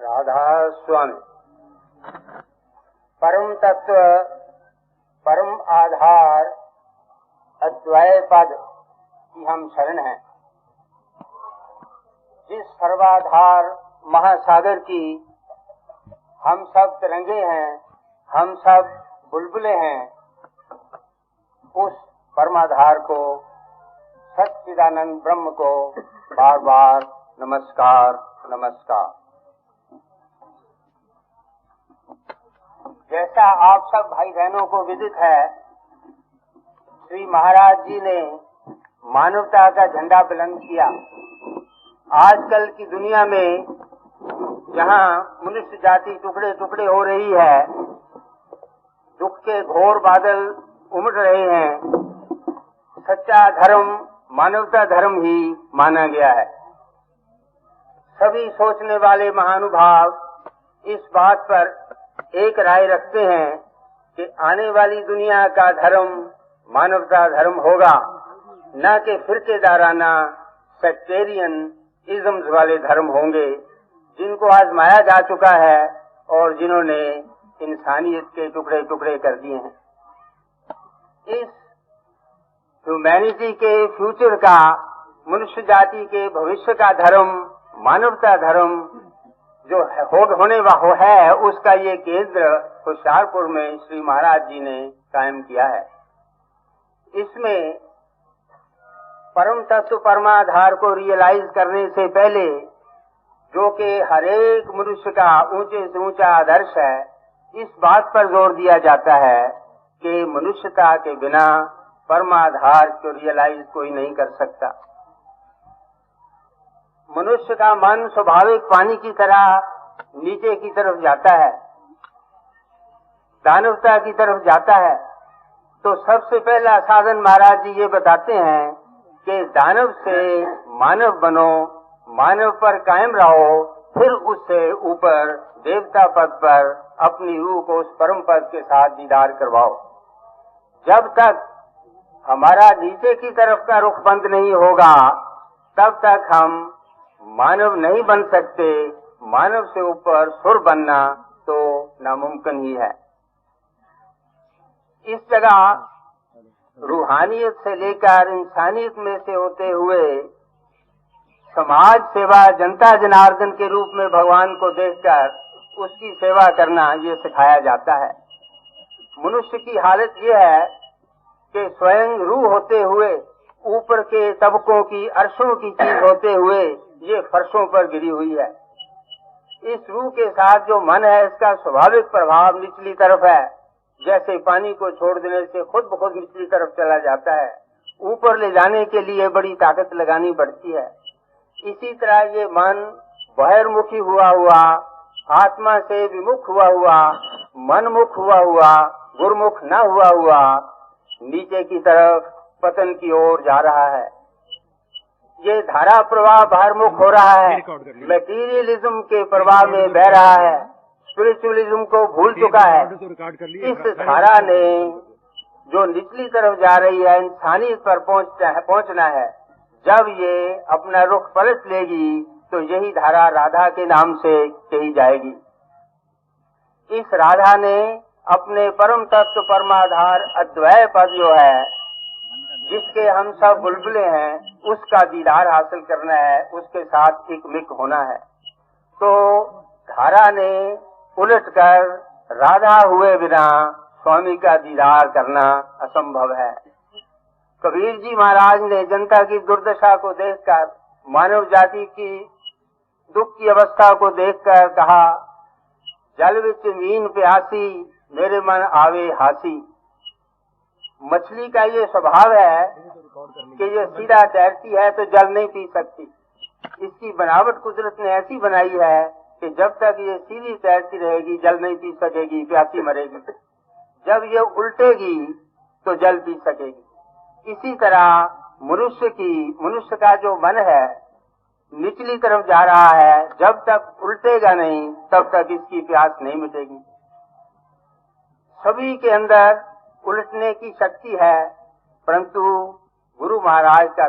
राधा स्वामी। परम तत्व, परम आधार, अद्वैय पद की हम शरण हैं। जिस सर्वाधार महासागर की हम सब तिरंगे हैं, हम सब बुलबुलें हैं, उस परमाधार को, सच्चिदानंद ब्रह्म को बार बार नमस्कार नमस्कार। जैसा आप सब भाई बहनों को विदित है, श्री महाराज जी ने मानवता का झंडा बुलंद किया। आजकल की दुनिया में जहाँ मनुष्य जाति टुकड़े टुकड़े हो रही है, दुख के घोर बादल उमड़ रहे हैं, सच्चा धर्म मानवता धर्म ही माना गया है। सभी सोचने वाले महानुभाव इस बात पर एक राय रखते हैं कि आने वाली दुनिया का धर्म मानवता धर्म होगा, न कि फिरकेदाराना सेक्टेरियन इज़म्स वाले धर्म होंगे, जिनको आजमाया जा चुका है और जिन्होंने इंसानियत के टुकड़े टुकड़े कर दिए हैं। इस ह्यूमैनिटी के फ्यूचर का, मनुष्य जाति के भविष्य का धर्म, मानवता धर्म जो होने है, उसका ये केंद्र होशियारपुर में श्री महाराज जी ने कायम किया है। इसमें परम तत्व परमाधार को रियलाइज करने से पहले, जो कि हर एक मनुष्य का ऊंचे से ऊंचा आदर्श है, इस बात पर जोर दिया जाता है कि मनुष्यता के बिना परमाधार को रियलाइज कोई नहीं कर सकता। मनुष्य का मन स्वाभाविक पानी की तरह नीचे की तरफ जाता है, दानवता की तरफ जाता है। तो सबसे पहला साधन महाराज जी ये बताते हैं कि दानव से मानव बनो, मानव पर कायम रहो, फिर उससे ऊपर देवता पद पर अपनी रूह को उस परम पद के साथ दीदार करवाओ। जब तक हमारा नीचे की तरफ का रुख बंद नहीं होगा, तब तक हम मानव नहीं बन सकते। मानव से ऊपर सुर बनना तो नामुमकिन ही है। इस जगह रूहानियत से लेकर इंसानियत में से होते हुए समाज सेवा, जनता जनार्दन के रूप में भगवान को देखकर उसकी सेवा करना ये सिखाया जाता है। मनुष्य की हालत ये है कि स्वयं रूह होते हुए, ऊपर के तबकों की, अर्शों की चीज होते हुए ये फर्शों पर गिरी हुई है। इस रूह के साथ जो मन है, इसका स्वाभाविक प्रभाव निचली तरफ है। जैसे पानी को छोड़ देने से खुद ब खुद निचली तरफ चला जाता है, ऊपर ले जाने के लिए बड़ी ताकत लगानी पड़ती है। इसी तरह ये मन बहिर्मुखी हुआ हुआ, आत्मा से विमुख हुआ हुआ, मनमुख हुआ हुआ, गुरुमुख न हुआ हुआ, नीचे की तरफ पतन की ओर जा रहा है। ये धारा प्रवाह बहिर्मुख हो रहा है, मटेरियलिज्म के प्रवाह में बह रहा है, स्पिरिचुअलिज्म को भूल चुका है। इस धारा ने जो निचली तरफ जा रही है, इंसानियत पर पहुंचना है। जब ये अपना रुख पलट लेगी तो यही धारा राधा के नाम से कही जाएगी। इस राधा ने अपने परम तत्व परमाधार अद्वैय पद जो है, जिसके हम सब बुलबुलें हैं, उसका दीदार हासिल करना है, उसके साथ एक मिक होना है। तो धारा ने उलटकर राधा हुए बिना स्वामी का दीदार करना असंभव है। कबीर जी महाराज ने जनता की दुर्दशा को देखकर, मानव जाति की दुख की अवस्था को देखकर कहा, जल विच मीन प्यासी मेरे मन आवे हासी। मछली का ये स्वभाव है कि ये सीधा तैरती है तो जल नहीं पी सकती। इसकी बनावट कुदरत ने ऐसी बनाई है कि जब तक ये सीधी तैरती रहेगी जल नहीं पी सकेगी, प्यासी मरेगी। जब ये उल्टेगी तो जल पी सकेगी। इसी तरह मनुष्य का जो मन है निचली तरफ जा रहा है, जब तक उल्टेगा नहीं तब तक इसकी प्यास नहीं मिटेगी। सभी के अंदर उलटने की शक्ति है, परंतु गुरु महाराज का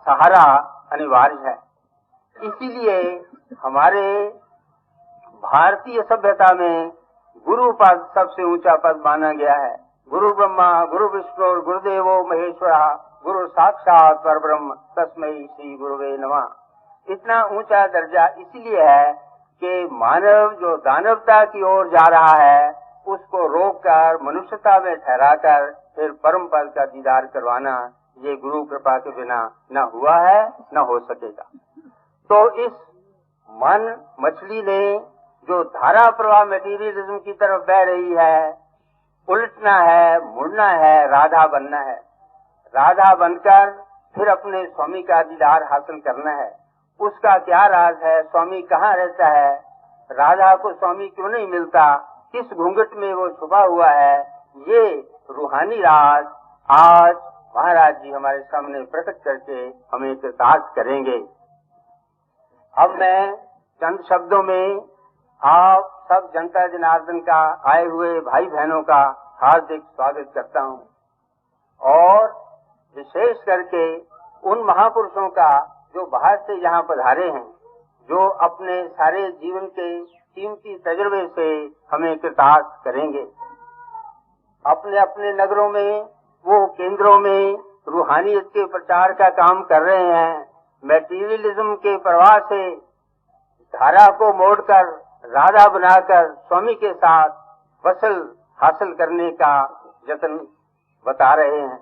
सहारा अनिवार्य है। इसीलिए हमारे भारतीय सभ्यता में गुरु पद सबसे ऊंचा पद माना गया है। गुरु ब्रह्मा गुरु विष्णु गुरुदेवो महेश्वरा गुरु साक्षात परब्रह्म तस्मै श्री गुरुवे नमः। इतना ऊंचा दर्जा इसलिए है कि मानव जो दानवता की ओर जा रहा है उसको रोककर मनुष्यता में ठहराकर फिर परम पद का दीदार करवाना ये गुरु कृपा के बिना न हुआ है न हो सकेगा। तो इस मन मछली ने जो धारा प्रवाह मटेरियलिज्म की तरफ बह रही है, उलटना है, मुड़ना है, राधा बनना है। राधा बनकर फिर अपने स्वामी का दीदार हासिल करना है। उसका क्या राज है, स्वामी कहाँ रहता है, राधा को स्वामी क्यों नहीं मिलता, किस घूंघट में वो छुपा हुआ है, ये रूहानी राज आज महाराज जी हमारे सामने प्रकट करके हमें कृतार्थ करेंगे। अब मैं चंद शब्दों में आप सब जनता जनार्दन का आए हुए भाई बहनों का हार्दिक स्वागत करता हूँ और विशेष करके उन महापुरुषों का जो बाहर से यहाँ पधारे हैं, जो अपने सारे जीवन के कीमती तजुर्बे से हमें कृतार्थ करेंगे। अपने अपने नगरों में वो केंद्रों में रूहानियत के प्रचार का काम कर रहे हैं। मैटीरियलिज्म के प्रवाह से धारा को मोड़कर राधा बनाकर स्वामी के साथ वसल हासिल करने का यत्न बता रहे हैं।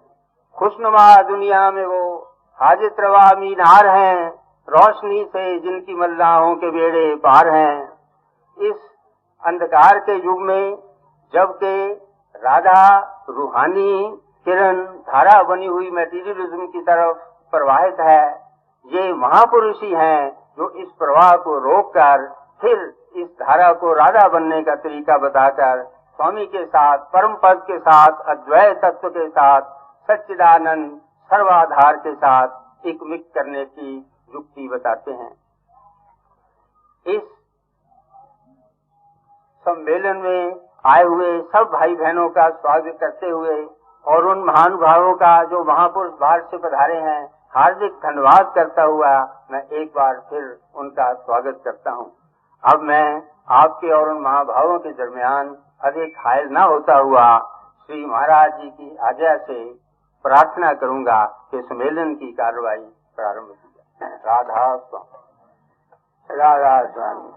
खुशनुमा दुनिया में वो हाजित रवा मीनार हैं, रोशनी से जिनकी मल्लाहों के बेड़े पार हैं। इस अंधकार के युग में जबकि राधा रूहानी किरण धारा बनी हुई मैटीरियलिज्म की तरफ प्रवाहित है, ये महापुरुष ही हैं जो इस प्रवाह को रोककर फिर इस धारा को राधा बनने का तरीका बताकर स्वामी के साथ, परम पद के साथ, अद्वैत तत्व के साथ, सच्चिदानंद सर्वाधार के साथ एक मिक्स करने की युक्ति बताते हैं। इस सम्मेलन में आए हुए सब भाई बहनों का स्वागत करते हुए और उन महानुभावों का जो महापुरुष बाहर से पधारे हैं हार्दिक धन्यवाद करता हुआ मैं एक बार फिर उनका स्वागत करता हूँ। अब मैं आपके और उन महाभावों के दरमियान अधिक हायल न होता हुआ श्री महाराज जी की आज्ञा से प्रार्थना करूंगा कि सम्मेलन की कार्रवाई प्रारंभ की जाए। राधा स्वामी। राधा स्वामी।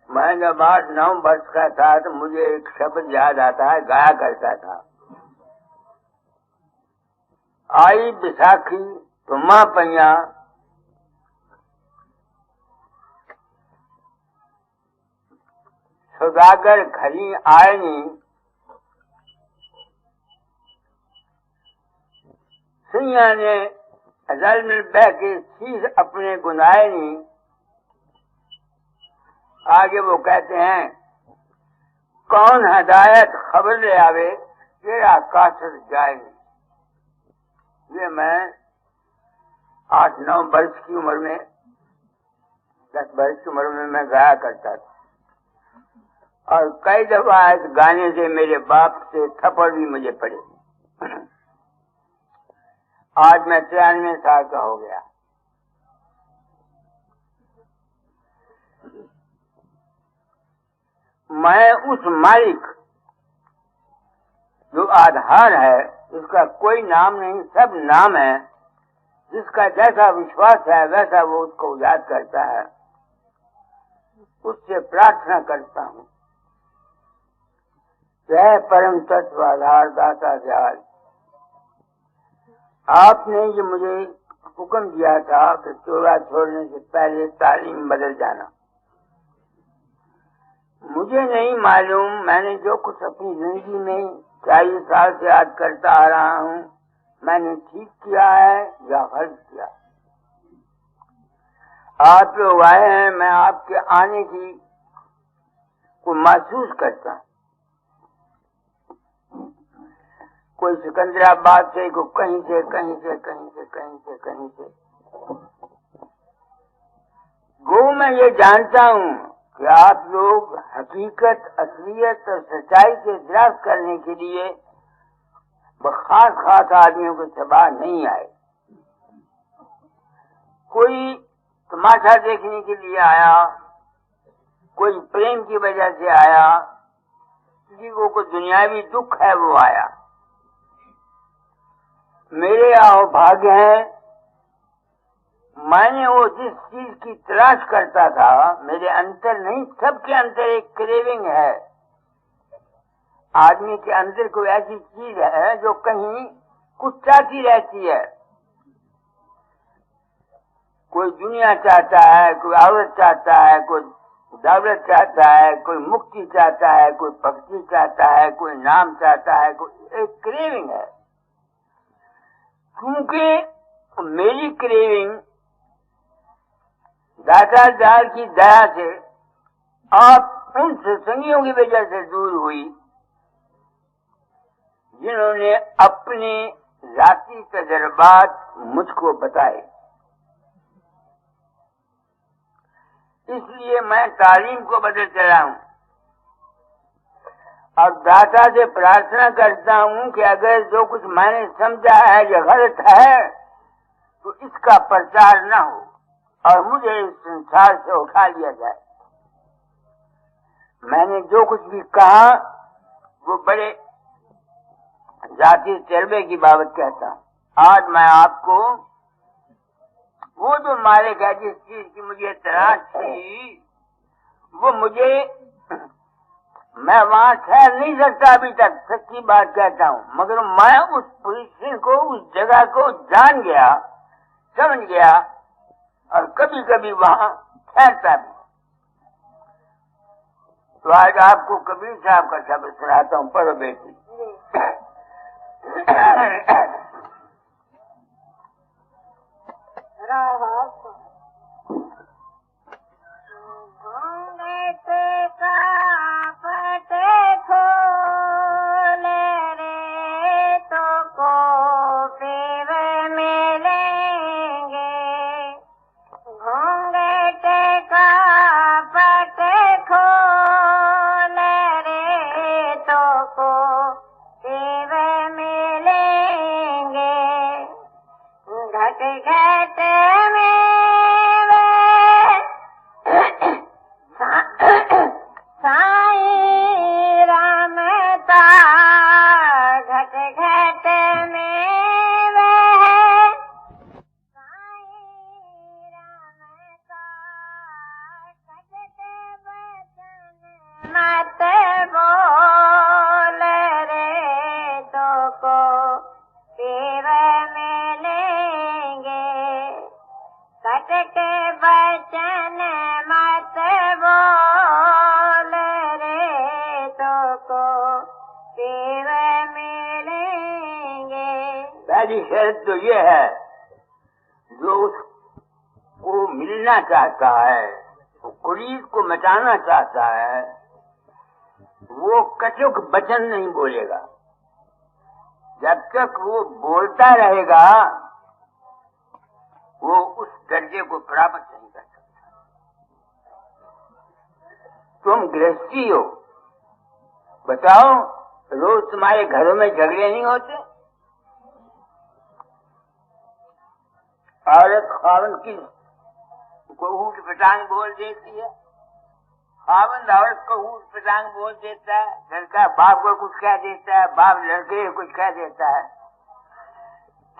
मैं जब 8-9 वर्ष का था तो मुझे एक शब्द याद आता है, गाया करता था, आई बिसाखी तुम्हा पैया सौदागर खरी आयनी सिंह ने जल में बह के शीश अपने गुनायनी। आगे वो कहते हैं, कौन हदायत खबर ले आवे तेरा कासर जाए। ये मैं 8-9 वर्ष की उम्र में, 10 वर्ष की उम्र में मैं गाया करता था और कई दफा इस गाने से मेरे बाप से थप्पड़ भी मुझे पड़े। आज मैं 93 साल का हो गया। मैं उस मालिक जो आधार है उसका कोई नाम नहीं, सब नाम है, जिसका जैसा विश्वास है वैसा वो उसको याद करता है, उससे प्रार्थना करता हूँ। वह परम तत्व आधार दाता दयाल, आपने ये मुझे हुक्म दिया था कि चोला छोड़ने से पहले तालीम बदल जाना। मुझे नहीं मालूम मैंने जो कुछ अपनी जिंदगी में 40 साल से याद करता आ रहा हूँ मैंने ठीक किया है या गलत किया। आप लोग आए हैं, मैं आपके आने की को महसूस करता हूँ। कोई सिकंदराबाद से, को कहीं से कहीं से कहीं से कहीं से कहीं से। गो मैं ये जानता हूँ कि आप लोग हकीकत, असलियत और सच्चाई से दराज करने के लिए खास आदमियों के सभा नहीं आए। कोई तमाशा देखने के लिए आया, कोई प्रेम की वजह से आया, किसी को कोई दुनियावी दुख है वो आया। मेरे भाग्य है, मैंने वो जिस चीज की तलाश करता था, मेरे अंतर नहीं, सबके अंदर एक क्रेविंग है। आदमी के अंदर कोई ऐसी चीज है जो कहीं कुछ चाहती रहती है। कोई दुनिया चाहता है, कोई औरत चाहता है, कोई दौलत चाहता है, कोई मुक्ति चाहता है, कोई भक्ति चाहता है, कोई नाम चाहता है, कोई एक क्रेविंग है। क्योंकि मेरी क्रेविंग दातार की दया से आप उन सत्संगियों की वजह से दूर हुई जिन्होंने अपने जाती तजर्बात मुझको बताए। इसलिए मैं तालीम को बदल चला हूं और दाता से प्रार्थना करता हूं कि अगर जो कुछ मैंने समझा है जो गलत है तो इसका प्रचार न हो और मुझे इस संसार से उठा लिया जाए। मैंने जो कुछ भी कहा वो बड़े जाति तजर्बे की बाबत कहता हूं। आज मैं आपको वो जो मालिक है जिस चीज की मुझे तलाश थी, वो मुझे, मैं वहां ठहर नहीं सकता अभी तक, सच्ची बात कहता हूँ, मगर मैं उस पोजीशन को, उस जगह को जान गया, समझ गया और कभी कभी वहां ठहरता भी। तो आज आपको कबीर साहब का शब्द सुनाता हूँ, पढ़ो बेटी। पहली शर्त तो ये है, जो उसको मिलना चाहता है, वो कुरीद को मिटाना चाहता है, वो कटुक वचन नहीं बोलेगा। जब तक वो बोलता रहेगा वो उस दर्जे को प्राप्त नहीं कर सकता। तुम गृहस्थी हो, बताओ रोज तुम्हारे घरों में झगड़े नहीं होते? औरत खावन की को ऊट पटांग बोल देती है, खावन औरत को ऊट पटांग बोल देता है, लड़का बाप को कुछ कह देता है, बाप लड़के को कुछ कह देता है।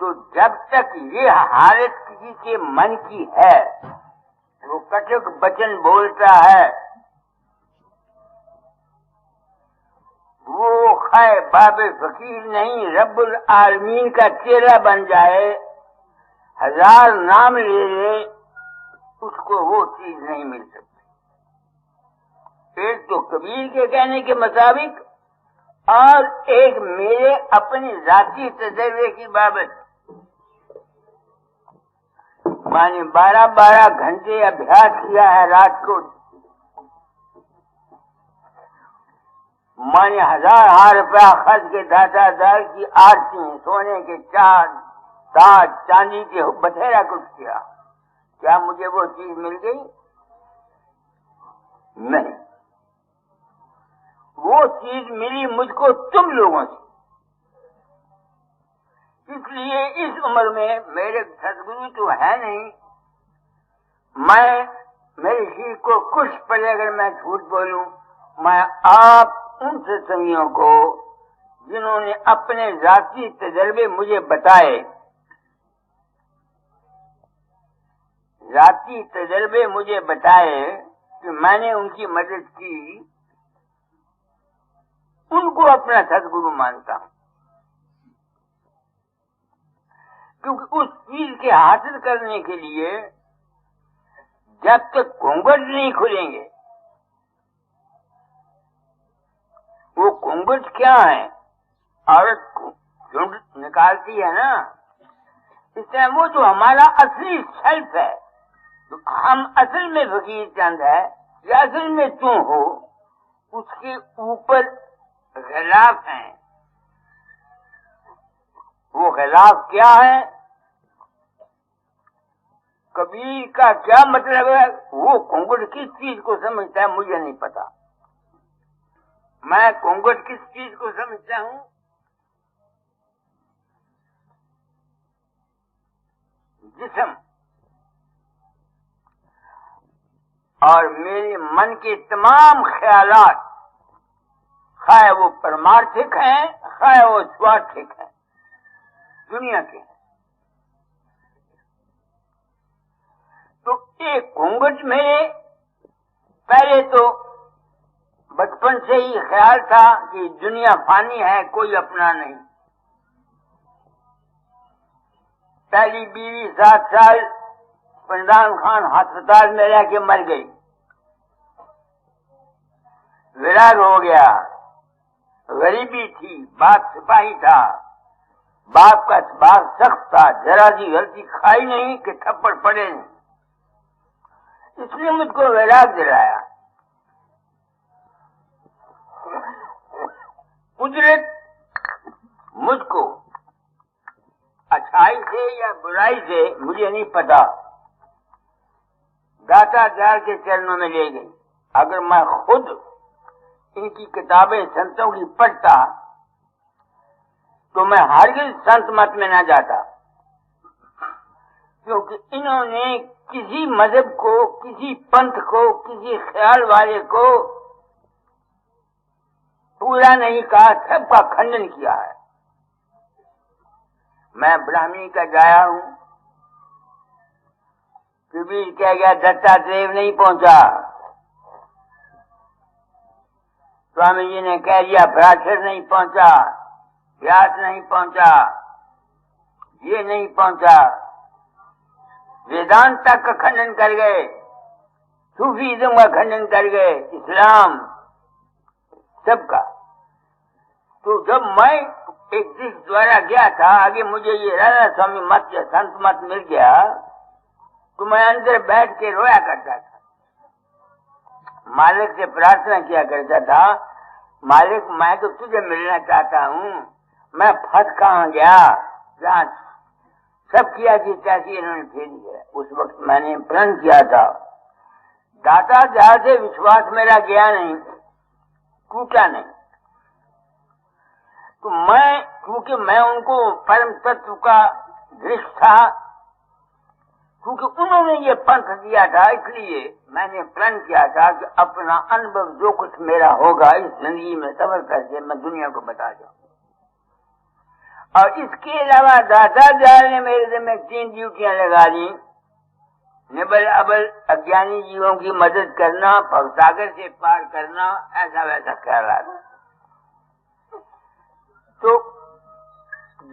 तो जब तक ये हालत किसी के मन की है, वो कटुक वचन बोलता है, वो खाए बाबे फकीर नहीं, रब्बुल आलमीन का चेहरा बन जाए, हजार नाम ले ले, उसको वो चीज नहीं मिल सकती। एक तो कबीर के कहने के मुताबिक और एक मेरे अपनी जाती तजर्बे की बाबत। मैंने 12-12 घंटे अभ्यास किया है रात को। मैंने हजार रुपया खर्च के दातादार की आरती, सोने के चांद ताज, चांदी के बथेरा कुछ किया। क्या मुझे वो चीज मिल गई? नहीं। वो चीज मिली मुझको तुम लोगों से। इसलिए इस उम्र में मेरे सदगुरु तो है नहीं, मैं मेरे शरीर को कुछ पड़े अगर मैं झूठ बोलूं, मैं आप उन सत्संगियों को जिन्होंने अपने जाती तजर्बे मुझे बताए, जाती तजर्बे मुझे बताए कि मैंने उनकी मदद की, उनको अपना सदगुरु मानता हूं। क्योंकि उस चीज के हासिल करने के लिए जब तक घूंघट नहीं खुलेंगे, वो घूंघट क्या है, औरत झुंड निकालती है ना, इस टाइम वो जो हमारा असली सेल्फ है, तो हम असल में फकीर चंद है या असल में तू हो, उसके ऊपर खिलाफ हैं। वो खिलाफ क्या है, कबीर का क्या मतलब है, वो घूंघट किस चीज को समझता है मुझे नहीं पता। मैं घूंघट किस चीज को समझता हूं, जिस्म और मेरे मन के तमाम ख्यालात, खाए वो परमार्थिक हैं, खाए वो स्वार्थिक हैं, दुनिया के हैं। तो एक घूंघट में पहले तो बचपन से ही ख्याल था कि दुनिया फानी है, कोई अपना नहीं। पहली बीवी 7 साल इमरान खान अस्पताल में रह के मर गई, विराग हो गया, गरीबी थी, बाप सिपाही था, बाप का स्वभाव सख्त था, जरा सी गलती खाई नहीं कि थप्पड़ पड़े नहीं, इसलिए मुझको वैराग दिलाया। कुदरत मुझको अच्छाई से या बुराई से मुझे नहीं पता दाता दयाल के चरणों में ले गई। अगर मैं खुद इनकी किताबें संतों की पढ़ता तो मैं हरगिज़ संत मत में न जाता, क्योंकि इन्होंने किसी मजहब को, किसी पंथ को, किसी ख्याल वाले को पूरा नहीं कहा, सबका खंडन किया है। मैं ब्राह्मणी का जाया हूं, कबीर कह गया दत्तात्रेय नहीं पहुंचा, स्वामी जी ने कह दिया पराशर नहीं पहुंचा, व्यास नहीं पहुंचा, ये नहीं पहुंचा, वेदांत तक का खंडन कर गए, सूफीज़्म का खंडन कर गए, इस्लाम सबका। तो जब मैं एक दिश द्वारा गया था, आगे मुझे ये राधा स्वामी मत या संत मत मिल गया, तो मैं अंदर बैठ के रोया करता था, मालिक से प्रार्थना किया करता था, मालिक मैं तो तुझे मिलना चाहता हूँ, मैं फंस कहाँ गया, जहाँ सब किया जी कैसी इन्होंने फेरी है। उस वक्त मैंने प्रण किया था, दाता जहां से विश्वास मेरा गया नहीं, टूटा नहीं। तो मैं, क्योंकि मैं उनको परम तत्व का दृष्ट था, क्योंकि उन्होंने ये पंथ दिया था, इसलिए मैंने प्रण किया था कि अपना अनुभव जो कुछ मेरा होगा इस जिंदगी में सफर करके मैं दुनिया को बता जाऊं। और इसके अलावा दाता दयाल ने मेरे में 3 ड्यूटियां लगा दी, निबल अबल अज्ञानी जीवों की मदद करना, भवसागर से पार करना, ऐसा वैसा ख्याल आता। तो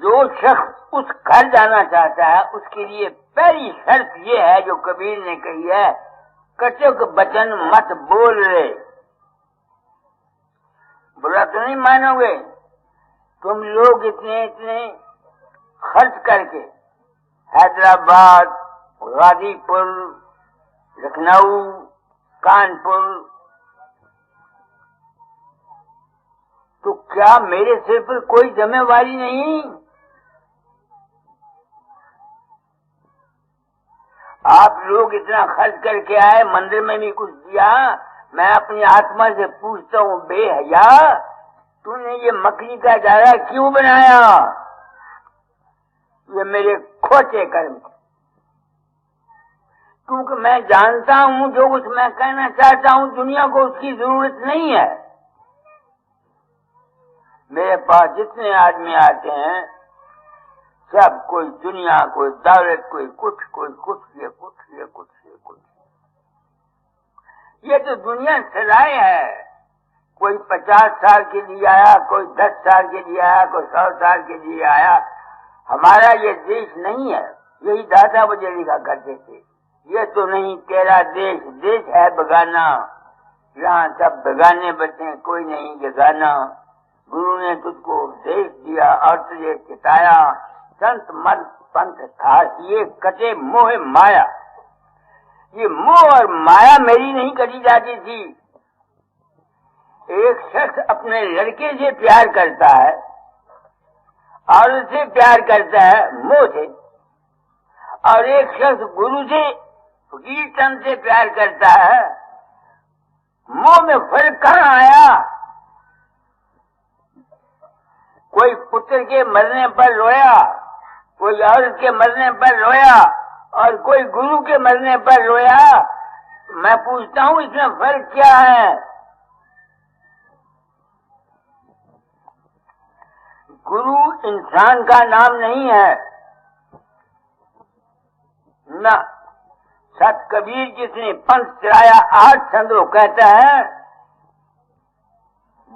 जो शख्स उस घर जाना चाहता है, उसके लिए पहली शर्त ये है जो कबीर ने कही है, कटक बचन मत बोल रे। बुरा तो नहीं मानोगे, तुम लोग इतने इतने खर्च करके हैदराबाद, गाजीपुर, लखनऊ, कानपुर, तो क्या मेरे सिर पर कोई जिम्मेवारी नहीं? आप लोग इतना खर्च करके आए, मंदिर में भी कुछ दिया, मैं अपनी आत्मा से पूछता हूँ, बेहया तूने ये मकड़ी का दायरा क्यों बनाया? ये मेरे खोटे कर्म थे। क्योंकि मैं जानता हूं जो कुछ मैं कहना चाहता हूं दुनिया को उसकी जरूरत नहीं है। मेरे पास जितने आदमी आते हैं सब कोई दुनिया, कोई दौलत, कोई कुछ, ये कुछ, ये कुछ, ये कुछ। ये तो दुनिया सराय है। कोई 50 साल के लिए आया, कोई 10 साल के लिए आया, कोई 100 साल के लिए आया। हमारा ये देश नहीं है। यही दादा मुझे लिखा करते थे, ये तो नहीं तेरा देश, देश है बेगाना, यहाँ सब बेगाने बचे, कोई नहीं बेगाना। गुरु ने तुझको देश दिया और तुझे चिताया, संत मत पंथ था ये कटे मोह माया। ये मोह और माया मेरी नहीं कटी जाती थी। एक शख्स अपने लड़के से प्यार करता है और उससे प्यार करता है मोह से, और एक शख्स गुरु से, फकीर चंद से प्यार करता है। मोह में फर्क कहाँ आया? कोई पुत्र के मरने पर रोया, कोई औरत के मरने पर रोया, और कोई गुरु के मरने पर रोया। मैं पूछता हूँ इसमें फर्क क्या है? गुरु इंसान का नाम नहीं है ना। सत कबीर जिसने पंथ चलाया 8 संदो कहता है,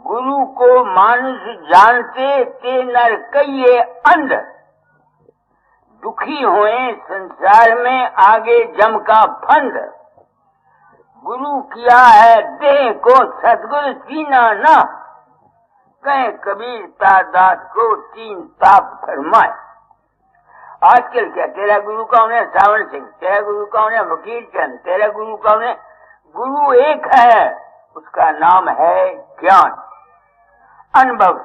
गुरु को मानुष जानते ते नर कहिए अंध, दुखी हुए संसार में आगे जम का फंद। गुरु किया है देह को सतगुरु सीना ना, कहे कबीर दास को 3 ताप फरमाए। आजकल क्या तेरा गुरु कौन है? सावन सिंह। तेरा गुरु कौन है? वकील चंद। तेरा गुरु कौन है? गुरु एक है, उसका नाम है ज्ञान, अनुभव,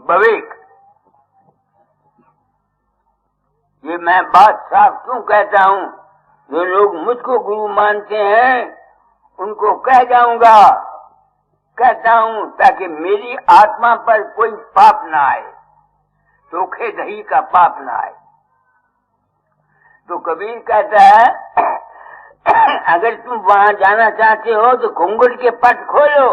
विवेक। ये मैं बात साफ क्यों कहता हूँ? जो लोग मुझको गुरु मानते हैं उनको कह जाऊंगा, कहता हूँ ताकि मेरी आत्मा पर कोई पाप ना आए, धोखे दही का पाप ना आए। तो कबीर कहता है अगर तुम वहां जाना चाहते हो तो घूंघट के पट खोलो।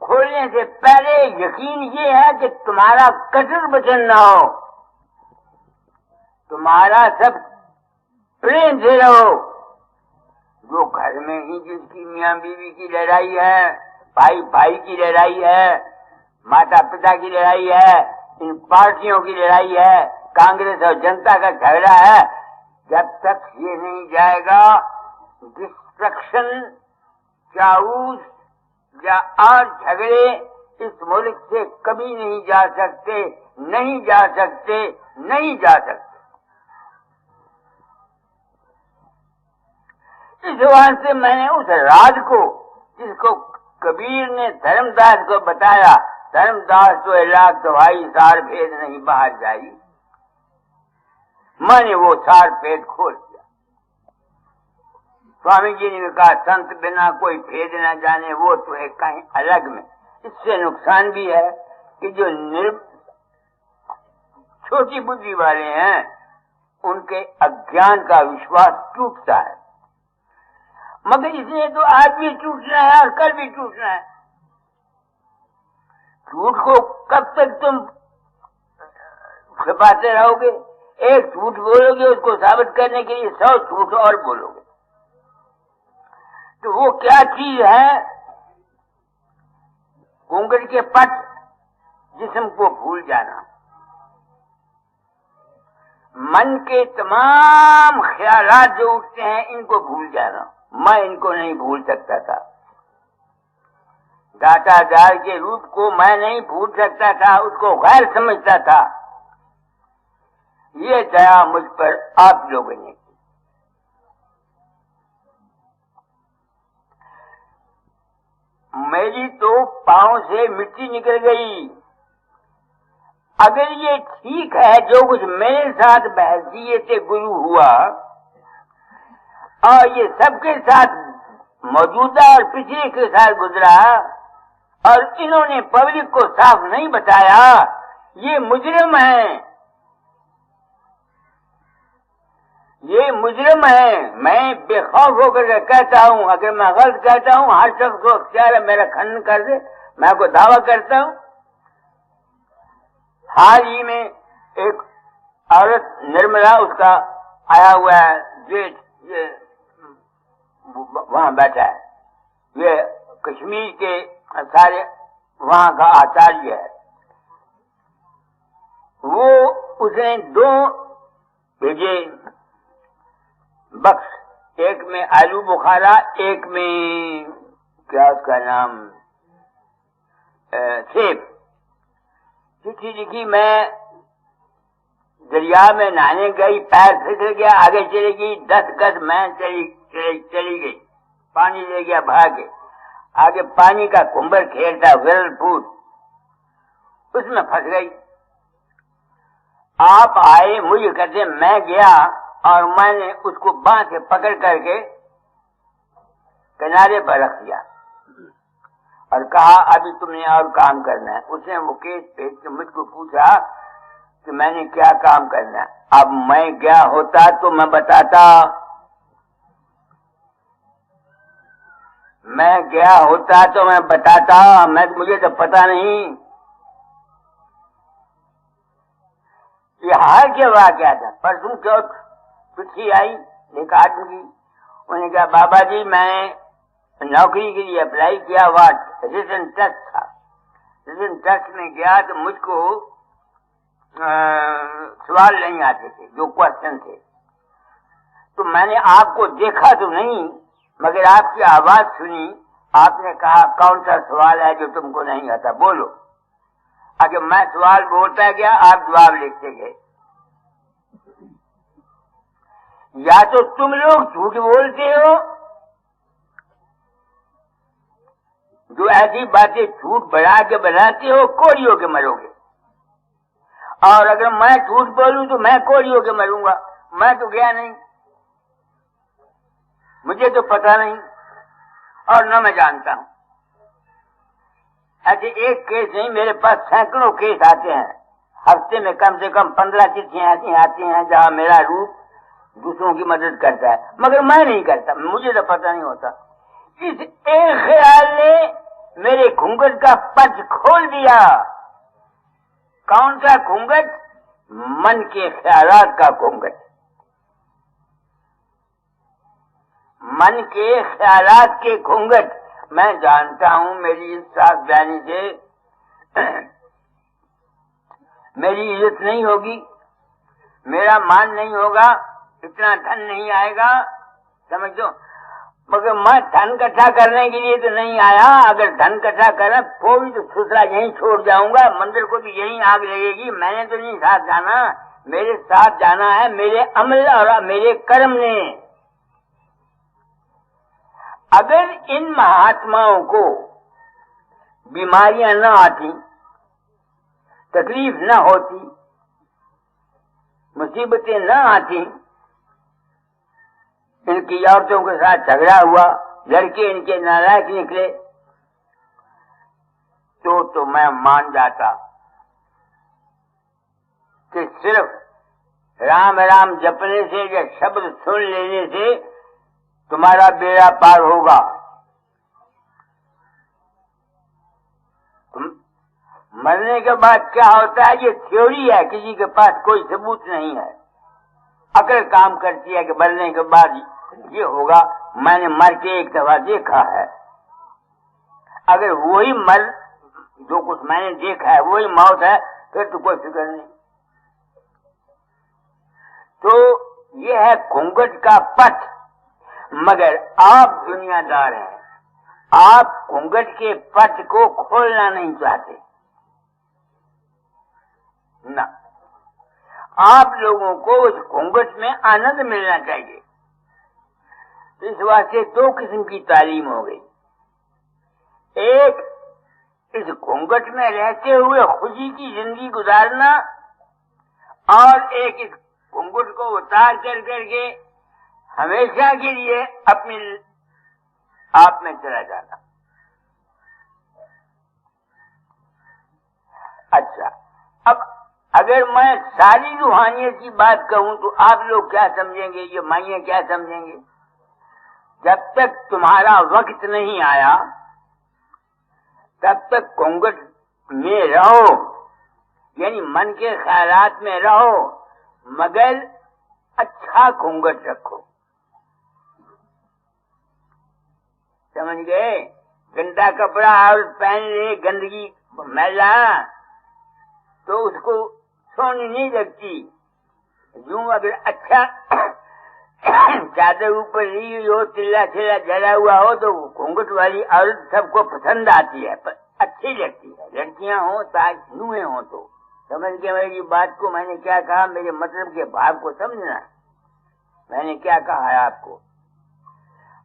खोलने से पहले यकीन ये है कि तुम्हारा कठोर वचन ना हो, तुम्हारा सब प्रेम से रहो। जो घर में ही जिसकी मियाँ बीवी की लड़ाई है, भाई भाई की लड़ाई है, माता पिता की लड़ाई है, इन पार्टियों की लड़ाई है, कांग्रेस और जनता का झगड़ा है, जब तक ये नहीं जाएगा डिस्ट्रक्शन, चाऊस या और झगड़े इस मुल्क से कभी नहीं जा सकते, नहीं जा सकते, नहीं जा सकते। इस बात से मैंने उस राज को जिसको कबीर ने धर्मदास को बताया, धर्मदास तो इलाक तो भाई सार भेद नहीं बाहर जाई, मैंने वो सार भेद खोल दिया। स्वामी जी ने कहा संत बिना कोई भेद न जाने वो तो है कहीं अलग में। इससे नुकसान भी है कि जो छोटी बुद्धि वाले हैं उनके अज्ञान का विश्वास टूटता है। मगर इसलिए तो आज भी टूटना है और कल भी टूटना है। झूठ को कब तक तुम छिपाते रहोगे? एक झूठ बोलोगे, उसको साबित करने के लिए 100 झूठ और बोलोगे। तो वो क्या चीज है? घूंघट के पट, जिस्म को भूल जाना। मन के तमाम ख्यालात जो उठते हैं इनको भूल जाना। मैं इनको नहीं भूल सकता था। दातादार के रूप को मैं नहीं भूल सकता था, उसको गैर समझता था। ये दया मुझ पर आप लोगों ने की। मेरी तो पांव से मिट्टी निकल गई। अगर ये ठीक है जो कुछ मेरे साथ बहसीयत गुरु हुआ और ये सबके साथ मौजूदा और पिछले के साथ गुजरा और इन्होंने पब्लिक को साफ नहीं बताया, ये मुजरिम है। ये मुजरिम है। मैं बेखौफ होकर कहता हूँ, अगर मैं गलत कहता हूँ हर शख्स को अख्तियार है मेरा खंडन कर दे। मैं को दावा करता हूँ। हाल ही में एक औरत निर्मला, उसका आया हुआ है जेठ, ये वहां बैठा है, ये कश्मीर के सारे वहां का आचार्य है। वो उसने 2 भेजे बक्स, एक में आलू बुखारा, एक में क्या उसका नाम सेब। चिट्ठी लिखी, मैं दरिया में नहाने गई, पैर फिसल गया, आगे चली गई 10 गज मैं चली गई, पानी ले गया भागे, आगे पानी का कुंबर खेलता विरलपुर, उसमें फंस गई। आप आए, मुझे कहते मैं गया और मैंने उसको बांह से पकड़ करके किनारे पर रख दिया और कहा अभी तुमने और काम करना है। उसने वो केस पेश के मुझको पूछा कि मैंने क्या काम करना है। अब मैं गया होता तो मैं बताता, मैं गया होता तो मैं बताता, मुझे तो पता नहीं। ये हाल क्या वाक़या था। परसों क्यों चिट्ठी आई एक आदमी की, उन्होंने कहा बाबा जी मैं नौकरी के लिए अप्लाई किया हुआ, रिटन टेस्ट था, रिटन टेस्ट में गया तो मुझको सवाल नहीं आते थे, जो क्वेश्चन थे। तो मैंने आपको देखा तो नहीं, मगर आपकी आवाज सुनी, आपने कहा कौन सा सवाल है जो तुमको नहीं आता, बोलो। अगर मैं सवाल बोलता गया, आप जवाब लिखते गए। या तो तुम लोग झूठ बोलते हो, जो ऐसी बातें झूठ बढ़ा के बनाते हो, कोरी होके मरोगे। और अगर मैं झूठ बोलूं तो मैं कोरी होके मरूंगा। मैं तो गया नहीं, मुझे तो पता नहीं और न मैं जानता हूं। ऐसे एक केस नहीं, मेरे पास सैकड़ों केस आते हैं। हफ्ते में कम से कम 15 चिट्ठियां ऐसी आती हैं जहां मेरा रूप दूसरों की मदद करता है, मगर मैं नहीं करता, मुझे तो पता नहीं होता। इस एक ख्याल ने मेरे घूंघट का पच खोल दिया। कौन सा घूंघट? मन के ख्यालात का घूंघट। मन के ख्यालात के घूंघट। मैं जानता हूं मेरी इस साफ बयानी से मेरी इज्जत नहीं होगी, मेरा मान नहीं होगा, इतना धन नहीं आएगा, समझो। मगर मैं धन इकट्ठा करने के लिए तो नहीं आया। अगर धन इकट्ठा करा तो भी तो ससुरा यहीं छोड़ जाऊंगा, मंदिर को भी यहीं आग लगेगी। मैंने तो नहीं साथ जाना, मेरे साथ जाना है मेरे अमल और मेरे कर्म ने। अगर इन महात्माओं को बीमारियां न आती, तकलीफ न होती, मुसीबतें न आती, इनकी औरतों के साथ झगड़ा हुआ, लड़के इनके नालायक निकले, तो मैं मान जाता कि सिर्फ राम राम जपने से या शब्द सुन लेने से तुम्हारा बेड़ा पार होगा। मरने के बाद क्या होता है, ये थ्योरी है, किसी के पास कोई सबूत नहीं है। अकल काम करती है कि मरने के बाद ये होगा। मैंने मर के एक दफा देखा है। अगर वही जो कुछ मैंने देखा है वही मौत है, फिर तो कोई फिक्र नहीं। तो ये है घूंघट का पथ। मगर आप दुनियादार हैं, आप घूंघट के पथ को खोलना नहीं चाहते ना। आप लोगों को उस घूंघट में आनंद मिलना चाहिए। इस वास्ते 2 किस्म की तालीम हो गई। एक, इस घूंघट में रहते हुए खुशी की जिंदगी गुजारना, और एक इस घूंघट को उतार कर करके हमेशा के लिए अपने आप में चला जाना। अच्छा, अब अगर मैं सारी रूहानियत की बात कहूं तो आप लोग क्या समझेंगे, ये माइया क्या समझेंगे? जब तक तुम्हारा वक्त नहीं आया तब तक घूंघट में रहो, यानी मन के ख्यालात में रहो, मगर अच्छा घूंघट रखो। समझ गए? गंदा कपड़ा और पहन ले, गंदगी मैला, तो उसको सोनी नहीं लगती। यूं अगर अच्छा चादर ऊपर ली हुई हो, चिल्ला चिल्ला जला हुआ हो, तो घूंघट वाली औरत सबको पसंद आती है, पर अच्छी लगती है। लड़कियां हो ताज नुए हो तो समझ के मेरी बात को मैंने क्या कहा, मेरे मतलब के भाव को समझना। मैंने क्या कहा है आपको?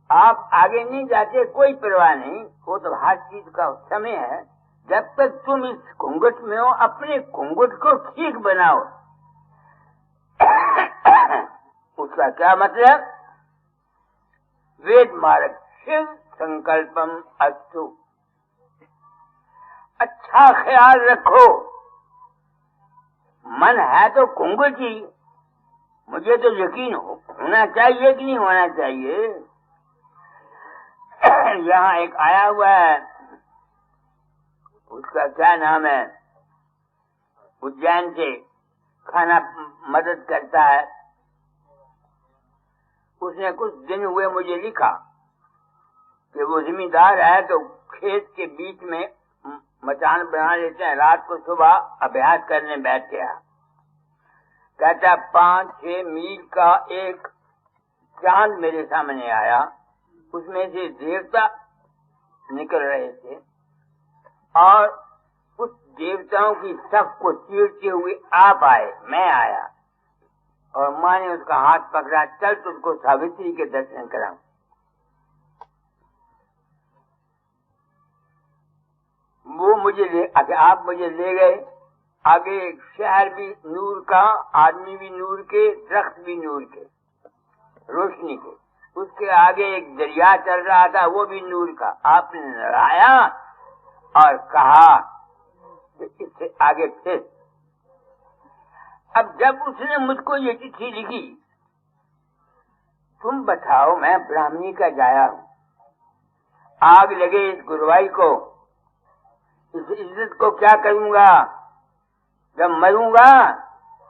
आप आगे नहीं जाते कोई परवाह नहीं, वो तो हर चीज का समय है। जब तक तुम इस घूंघट में हो, अपने घूंघट को ठीक बनाओ। उसका क्या मतलब? वेद मार्ग शिव संकल्पम अस्तु, अच्छा ख्याल रखो। मन है तो घूंघट ही, मुझे तो यकीन होना चाहिए कि नहीं होना चाहिए। यहाँ एक आया हुआ है, उसका क्या नाम है, उज्जैन से खाना मदद करता है। उसने कुछ दिन हुए मुझे लिखा कि वो जिम्मेदार है तो खेत के बीच में मचान बना लेते हैं, रात को सुबह अभ्यास करने बैठ गया। कहता 5-6 मील का एक चांद मेरे सामने आया, उसमें से देवता निकल रहे थे और उस देवताओं की सफ को चीरते हुए आप आए, मैं आया, और माँ ने उसका हाथ पकड़ा, चल तुझको सावित्री के दर्शन कराऊं। वो मुझे आप मुझे ले गए। आगे एक शहर भी नूर का, आदमी भी नूर के, दरख्त भी नूर के, रोशनी के। उसके आगे एक दरिया चल रहा था, वो भी नूर का। आपने नहाया और कहा कि इससे आगे फिर। अब जब उसने मुझको ये चिट्ठी लिखी, तुम बताओ, मैं ब्राह्मणी का जाया हूं, आग लगे इस गुरुवाई को, इस इज्जत को क्या करूंगा? जब मरूंगा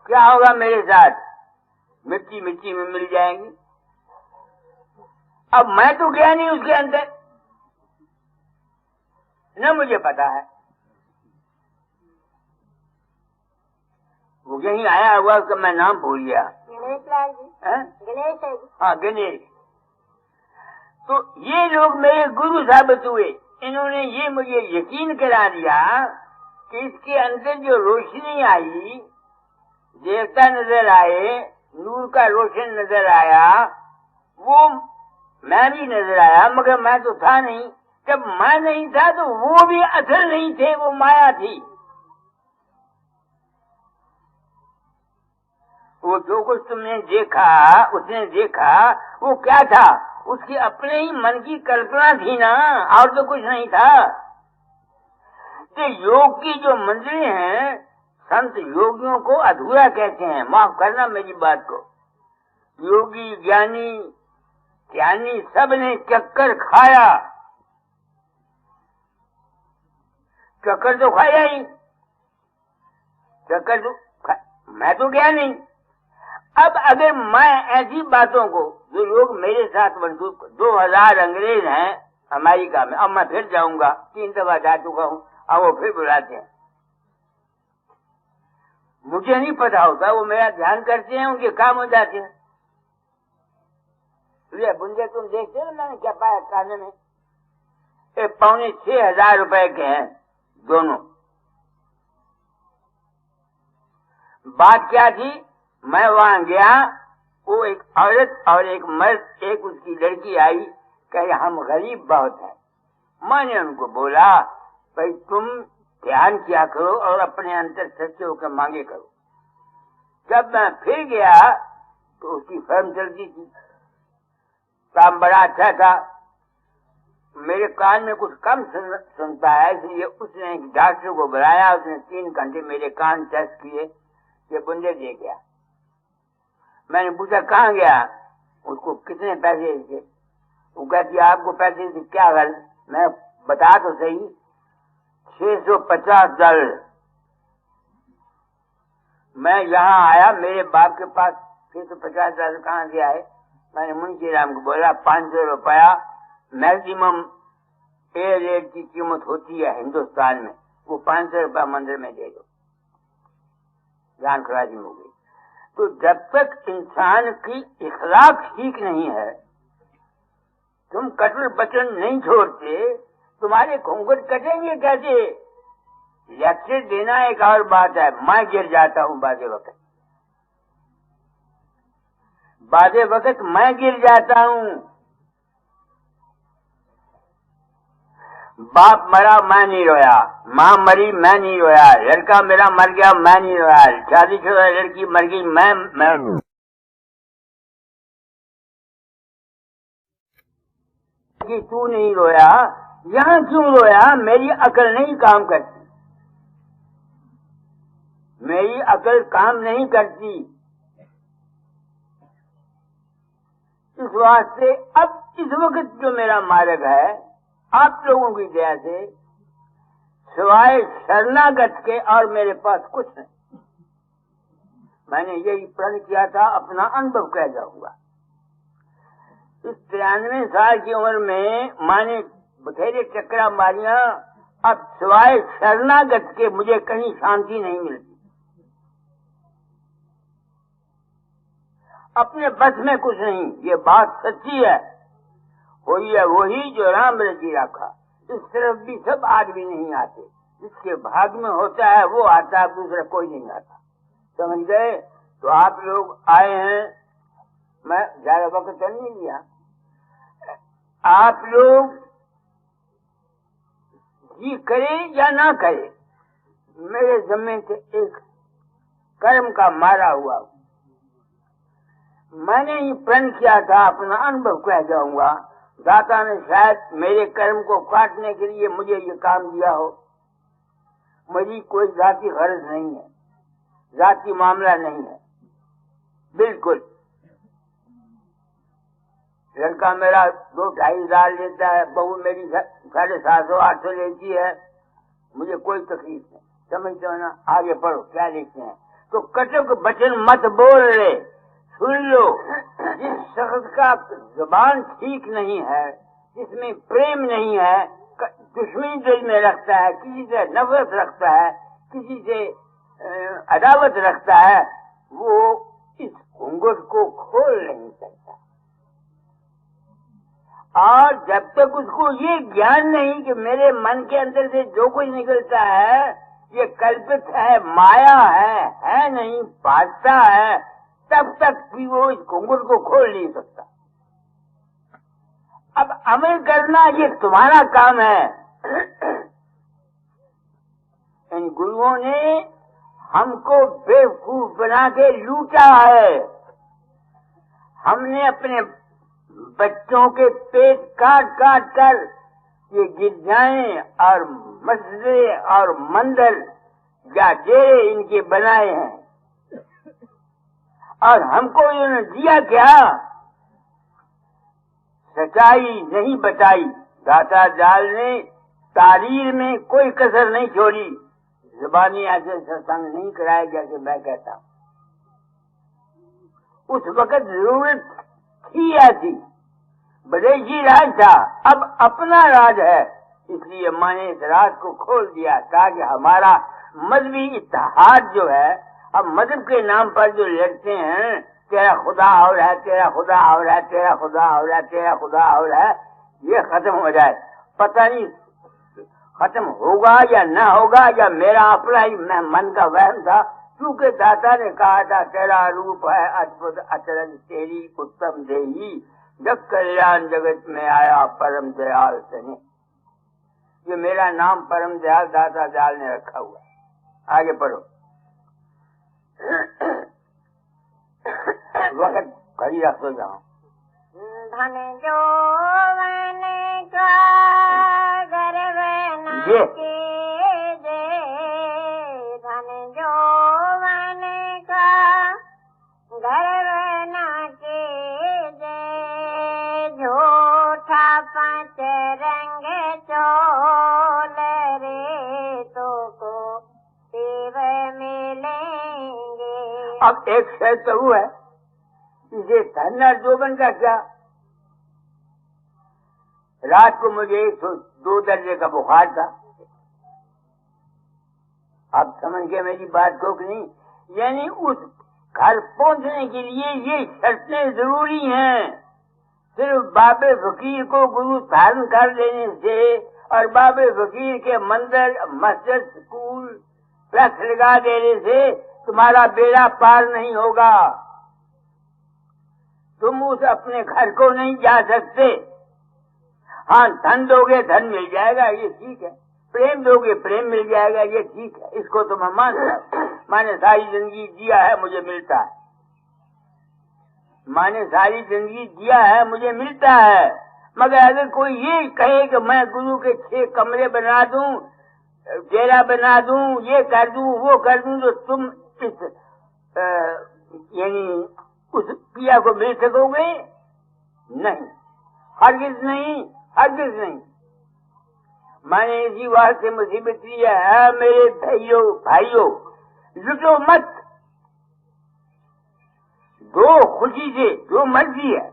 क्या होगा मेरे साथ? मिट्टी मिट्टी में मिल जाएंगी। अब मैं तो गया नहीं उसके अंदर, न मुझे पता है। वो यहीं आया हुआ, उसका मैं नाम भूल गया। गणेश लाल जी। गणेश है जी। हाँ, गणेश। तो ये लोग मेरे गुरु साबित हुए। इन्होंने ये मुझे यकीन करा दिया कि इसके अंदर जो रोशनी आई, देवता नजर आए, नूर का रोशन नजर आया, वो मैं भी नजर आया, मगर मैं तो था नहीं। जब मैं नहीं था तो वो भी असल नहीं थे, वो माया थी। वो जो कुछ तुमने देखा, उसने देखा, वो क्या था? उसकी अपने ही मन की कल्पना थी ना, और तो कुछ नहीं था। तो योग की जो मंजिलें हैं, संत योगियों को अधूरा कहते हैं। माफ करना मेरी बात को। योगी ज्ञानी ज्ञानी सब ने चक्कर खाया, चक्कर तो खाया ही, चक्कर तो मैं तो गया नहीं। अब अगर मैं ऐसी बातों को, जो लोग मेरे साथ मंसूब, 2000 अंग्रेज हैं अमेरिका में, अब मैं फिर जाऊंगा, 3 दफा जा चुका हूँ, अब वो फिर बुलाते हैं। मुझे नहीं पता होता, वो मेरा ध्यान करते हैं, उनके काम हो जाते हैं। ये बुंदे तुम देखते हो ना, मैंने क्या पाया खाने में? 5,600 रुपए के हैं दोनों। बात क्या थी? मैं वहां गया, वो एक औरत और एक मर्द, एक उसकी लड़की आई, कहे हम गरीब बहुत हैं। मैंने उनको बोला, भाई तुम ध्यान किया करो और अपने अंतर सच्चे होकर मांगे करो। जब मैं फिर गया तो उसकी फर्म चलती थी, काम बड़ा अच्छा था। मेरे कान में कुछ कम सुनता है, इसलिए उसने एक डॉक्टर को बुलाया, उसने 3 घंटे मेरे कान टेस्ट किए। ये बुंदे दे गया। मैंने पूछा कहाँ गया, उसको कितने पैसे दिए? वो कहती आपको पैसे से क्या गल? मैं बता तो सही, $650। मैं यहाँ आया, मेरे बाप के पास $650 कहाँ से आए? मैंने मुंशी राम को बोला 500 रुपया मैक्सिमम ए रेट की कीमत होती है हिंदुस्तान में, वो 500 रुपया मंदिर में दे दो। जान खराजी हो गई। तो जब तक इंसान की इखलाक ठीक नहीं है, तुम कटल बचन नहीं छोड़ते, तुम्हारे घूंघट कटेंगे कैसे? लेक्चर देना एक और बात है, मैं गिर जाता हूँ बाजे वक्त मैं गिर जाता हूँ। बाप मरा मैं नहीं रोया, माँ मरी मैं नहीं रोया, लड़का मेरा मर गया मैं नहीं रोया, शादीशुदा लड़की मर गई मैं कि तू नहीं रोया। यहाँ क्यों रोया? मेरी अकल नहीं काम करती, मेरी अकल काम नहीं करती। इस वास्ते अब इस वक्त जो मेरा मार्ग है, आप लोगों की दया से सिवाय शरणागत के और मेरे पास कुछ नहीं। मैंने यही प्रण किया था, अपना अनुभव कह जाऊंगा। इस 93 साल की उम्र में मैंने बथेरे चक्रा मारिया, अब सिवाय शरणागत के मुझे कहीं शांति नहीं मिलती। अपने बस में कुछ नहीं, ये बात सच्ची है। वही है वही जो राम रची रखा। इस तरफ भी सब आदमी नहीं आते, जिसके भाग में होता है वो आता है, दूसरा कोई नहीं आता। समझ गए? तो आप लोग आए हैं, मैं ज्यादा वक्त तो नहीं लिया। आप लोग जी करे या ना करे, मेरे ज़म्मे से एक कर्म का मारा हुआ। मैंने ही प्रण किया था, अपना अनुभव कह जाऊंगा। दाता ने शायद मेरे कर्म को काटने के लिए मुझे ये काम दिया हो। मेरी कोई जाति गरज नहीं है, जाति मामला नहीं है, बिल्कुल। लड़का मेरा 2-2.5 लेता है, बहू मेरी 750-800 लेती है, मुझे कोई तकलीफ नहीं। समझते हो ना? आगे पढ़ो, क्या लिखते हैं। तो कटुक वचन मत बोल रहे, सुन लो। जिस शख्स का जुबान ठीक नहीं है, जिसमें प्रेम नहीं है, दुश्मनी दिल में रखता है, किसी से नफरत रखता है, किसी से अदावत रखता है, वो इस घूंघट को खोल नहीं सकता। और जब तक उसको ये ज्ञान नहीं कि मेरे मन के अंदर से जो कुछ निकलता है ये कल्पित है, माया है नहीं, भाषा है, तब तक भी वो इस घूंघट को खोल नहीं सकता। अब अमल करना ये तुम्हारा काम है। इन गुरुओं ने हमको बेवकूफ बना के लूटा है। हमने अपने बच्चों के पेट काट काट कर ये गिरजाएं और मस्जिदें और मंदिर या डेरे इनके बनाए हैं। और हमको इन्होंने दिया क्या? सच्चाई नहीं बताई। दाता जाल ने तारीर में कोई कसर नहीं छोड़ी। जुबानी ऐसे सत्संग नहीं कराया जैसे मैं कहता हूँ। उस वक्त जरूरत थी ऐसी, विदेशी राज था, अब अपना राज है। इसलिए मैंने इस राज को खोल दिया ताकि हमारा मजहबी इत्तेहाद जो है, अब मजहब के नाम पर जो लड़ते हैं, तेरा खुदा और है, तेरा खुदा और है, तेरा खुदा और है, तेरा खुदा और है, ये खत्म हो जाए। पता नहीं खत्म होगा या न होगा, या मेरा अपना ही मन का वहम था। क्योंकि दाता ने कहा था तेरा रूप है अद्भुत अचरज तेरी उत्तम देही, जग कल्याण जगत में आया परम दयाल सने। ये मेरा नाम परम दयाल दाता दयाल ने रखा हुआ है। आगे पढ़ो। वक्त घड़ी रख दो जाओ। धन जो मैंने का गर्व न कीजे, धन जो मैंने अब एक शर्त तो वो है, इसे धन और जोबन का क्या। रात को मुझे 102 दर्जे का बुखार था। आप समझ गए मेरी बात को कि नहीं? यानी उस घर पहुंचने के लिए ये शर्तें जरूरी हैं। सिर्फ बाबे फकीर को गुरु धारण कर लेने से और बाबे फकीर के मंदिर, मस्जिद, स्कूल प्लस लगा देने से तुम्हारा बेड़ा पार नहीं होगा। तुम उस अपने घर को नहीं जा सकते। हाँ, धन दोगे धन मिल जाएगा, ये ठीक है। प्रेम दोगे प्रेम मिल जाएगा, ये ठीक है। इसको तो मैं मानता। मैंने सारी जिंदगी जिया है, मुझे मिलता है। मैंने सारी जिंदगी जिया है, मुझे मिलता है। मगर अगर कोई ये कहे कि मैं गुरु के 6 कमरे बना दूं, डेरा बना दूं, ये कर दूं, वो कर दूं, तो तुम इस यानी उस पिया को मिल सकोगे? नहीं, हरगिज नहीं, हरगिज नहीं। मैंने इसी बात से मुसीबत लिया है। मेरे भाइयों, लुटो मत। दो खुशी से, जो मर्जी है,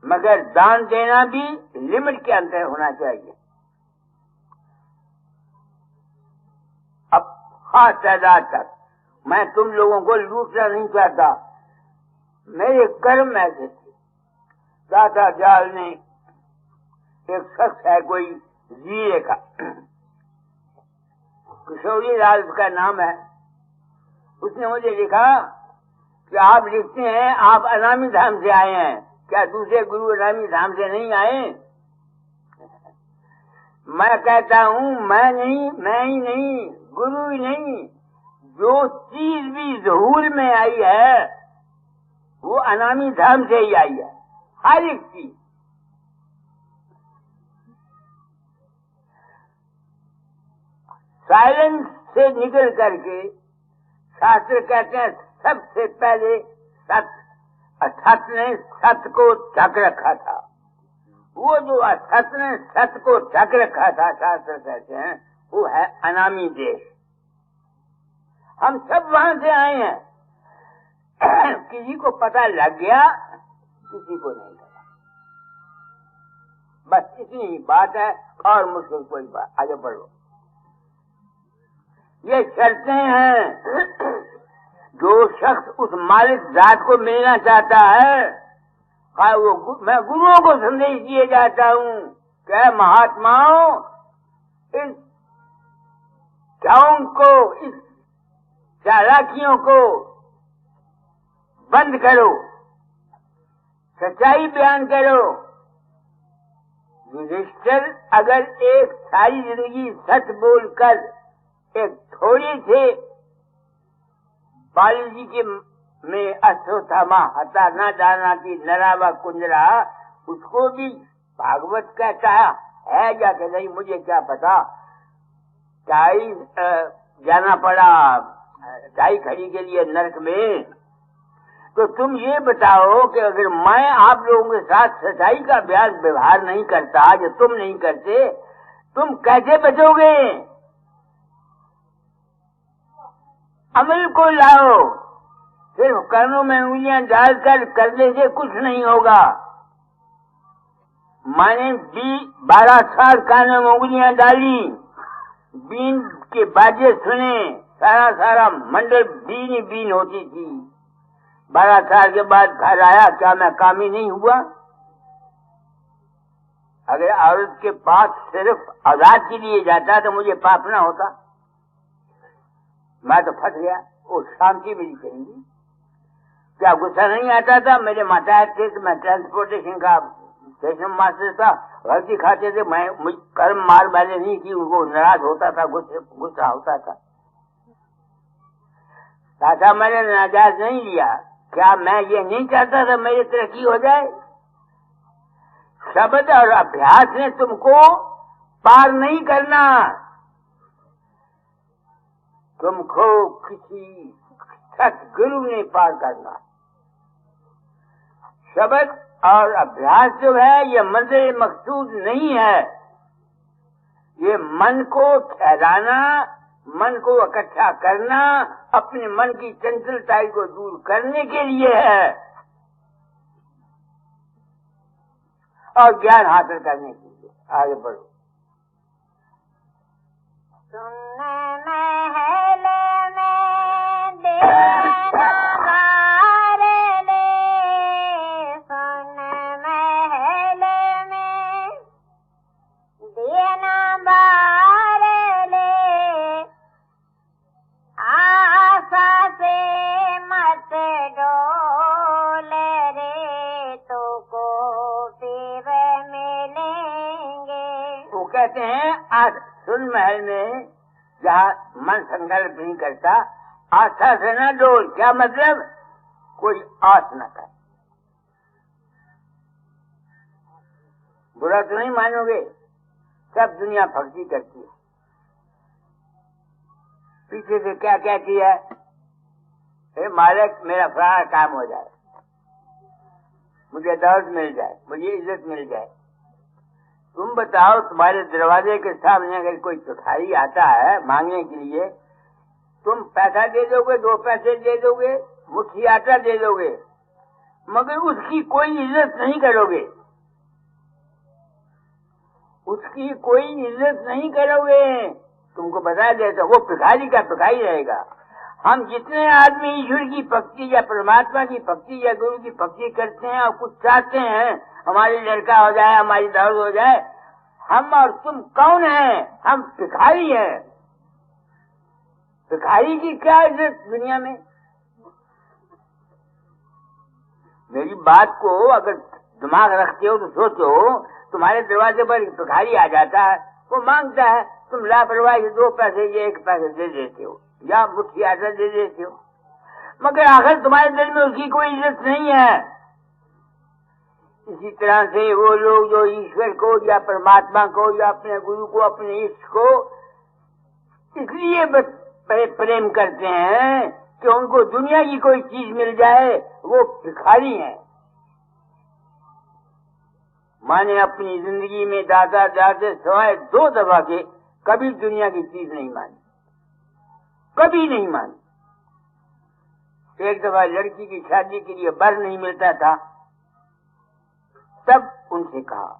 मगर दान देना भी लिमिट के अंदर होना चाहिए। अब खास तादाद तक मैं तुम लोगों को लूटना नहीं चाहता। मेरे कर्म ऐसे थे। दाता जाल ने एक शख्स है, कोई जीरे का, किशोरी लाल उसका नाम है। उसने मुझे लिखा कि आप लिखते हैं आप अनामी धाम से आए हैं, क्या दूसरे गुरु अनामी धाम से नहीं आए? मैं कहता हूँ मैं ही नहीं, गुरु ही नहीं, जो चीज भी ज़हूर में आई है वो अनामी धाम से ही आई है। हर एक चीज। साइलेंस से निकल करके शास्त्र कहते हैं सबसे पहले असत ने सत्य को ढक रखा था। वो जो असत ने सत्य को ढक रखा था, शास्त्र कहते हैं, वो है अनामी देश। हम सब वहां से आए हैं। किसी को पता लग गया, किसी को नहीं लगा। बस इतनी ही बात है, और मुश्किल कोई बात। आगे बढ़ो। ये शर्तें हैं। जो शख्स उस मालिक जात को मिलना चाहता है, मैं गुरुओं को संदेश दिए जाता हूँ कि महात्माओं, इस चाउंग को, इस चालाकियों को बंद करो, सच्चाई बयान करो। युधिष्ठिर अगर एक सारी जिंदगी सच बोलकर एक थोड़ी से बाली जी के में अश्वत्थामा हता न जाना की नरावा कुंजरा, उसको भी भागवत कहता है या कि नहीं मुझे क्या पता। टाई जाना पड़ा टाई खड़ी के लिए नरक में। तो तुम ये बताओ कि अगर मैं आप लोगों के साथ सच्चाई का व्यवहार नहीं करता, जो तुम नहीं करते, तुम कैसे बचोगे? अमल को लाओ। सिर्फ कानों में उंगलियां डालकर करने से कुछ नहीं होगा। मैंने 12 साल कानों में उंगलियां डाली, बीन के बाजे सुने, सारा मंडल बीन होती थी। 12 साल के बाद घर आया, क्या मैं कामी नहीं हुआ? अगर औरत के पास सिर्फ आजाद के लिए जाता तो मुझे पाप ना होता। मैं तो फंस गया। वो शांति मेरी कहेंगी, क्या गुस्सा नहीं आता था? मेरे माता थे तो मैं ट्रांसपोर्टेशन का स्टेशन मास्टर था। गलती खाते थे, मैं कर्म मार वाले नहीं की, उनको नाराज होता था, गुस्सा होता था। दादा मैंने नाजायज नहीं लिया। क्या मैं ये नहीं चाहता था मेरी तरक्की हो जाए? शब्द और अभ्यास ने तुमको पार नहीं करना, तुमको किसी सतगुरु ने पार करना। शब्द और अभ्यास जो है ये मंजिल मकसूद नहीं है। ये मन को ठहराना, मन को इकट्ठा करना अपने मन की चंचलताई को दूर करने के लिए है और ज्ञान हासिल करने के लिए। आगे बढ़ो। सुन महल में देना बार ले, सुन महल में देना बार ले, आशा से मत डोल रे, तो को फिर मिलेंगे। वो कहते हैं आज सुन महल में जहाँ मन संकल्प नहीं करता, आशा से न डोल। क्या मतलब? कोई आस न कर। बुरा तो नहीं मानोगे, सब दुनिया भक्ति करती है। पीछे से क्या क्या किया? हे मालिक, मेरा फलाना काम हो जाए, मुझे दौलत मिल जाए, मुझे इज्जत मिल जाए। तुम बताओ, तुम्हारे दरवाजे के सामने अगर कोई भिखारी आता है मांगने के लिए, तुम पैसा दे दोगे, 2 पैसे दे दोगे, मुट्ठी आटा दे दोगे, मगर उसकी कोई इज्जत नहीं करोगे, उसकी कोई इज्जत नहीं करोगे। तुमको बता देता, वो भिखारी का भिखारी रहेगा। हम जितने आदमी ईश्वर की भक्ति या परमात्मा की भक्ति या गुरु की भक्ति करते हैं और कुछ चाहते हैं, हमारी लड़का हो जाए, हमारी दौलत हो जाए, हम और तुम कौन हैं? हम भिखारी हैं। भिखारी की क्या इज्जत दुनिया में? मेरी बात को अगर दिमाग रखते हो तो सोचो, तुम्हारे दरवाजे पर भिखारी आ जाता है, वो मांगता है, तुम लापरवाही से 2 पैसे या 1 पैसे दे देते हो या मुट्ठी आटा दे देते हो, मगर आखिर तुम्हारे दिल में उसकी कोई इज्जत नहीं है। इसी तरह से वो लोग जो ईश्वर को या परमात्मा को या अपने गुरु को, अपने इष्ट को इसलिए प्रेम करते हैं कि उनको दुनिया की कोई चीज मिल जाए, वो भिखारी हैं। माने अपनी जिंदगी में दादा दादा सवाए 2 दफा के कभी दुनिया की चीज नहीं मानी, कभी नहीं मानी। एक दफा लड़की की शादी के लिए बर नहीं मिलता था, तब उनसे कहा,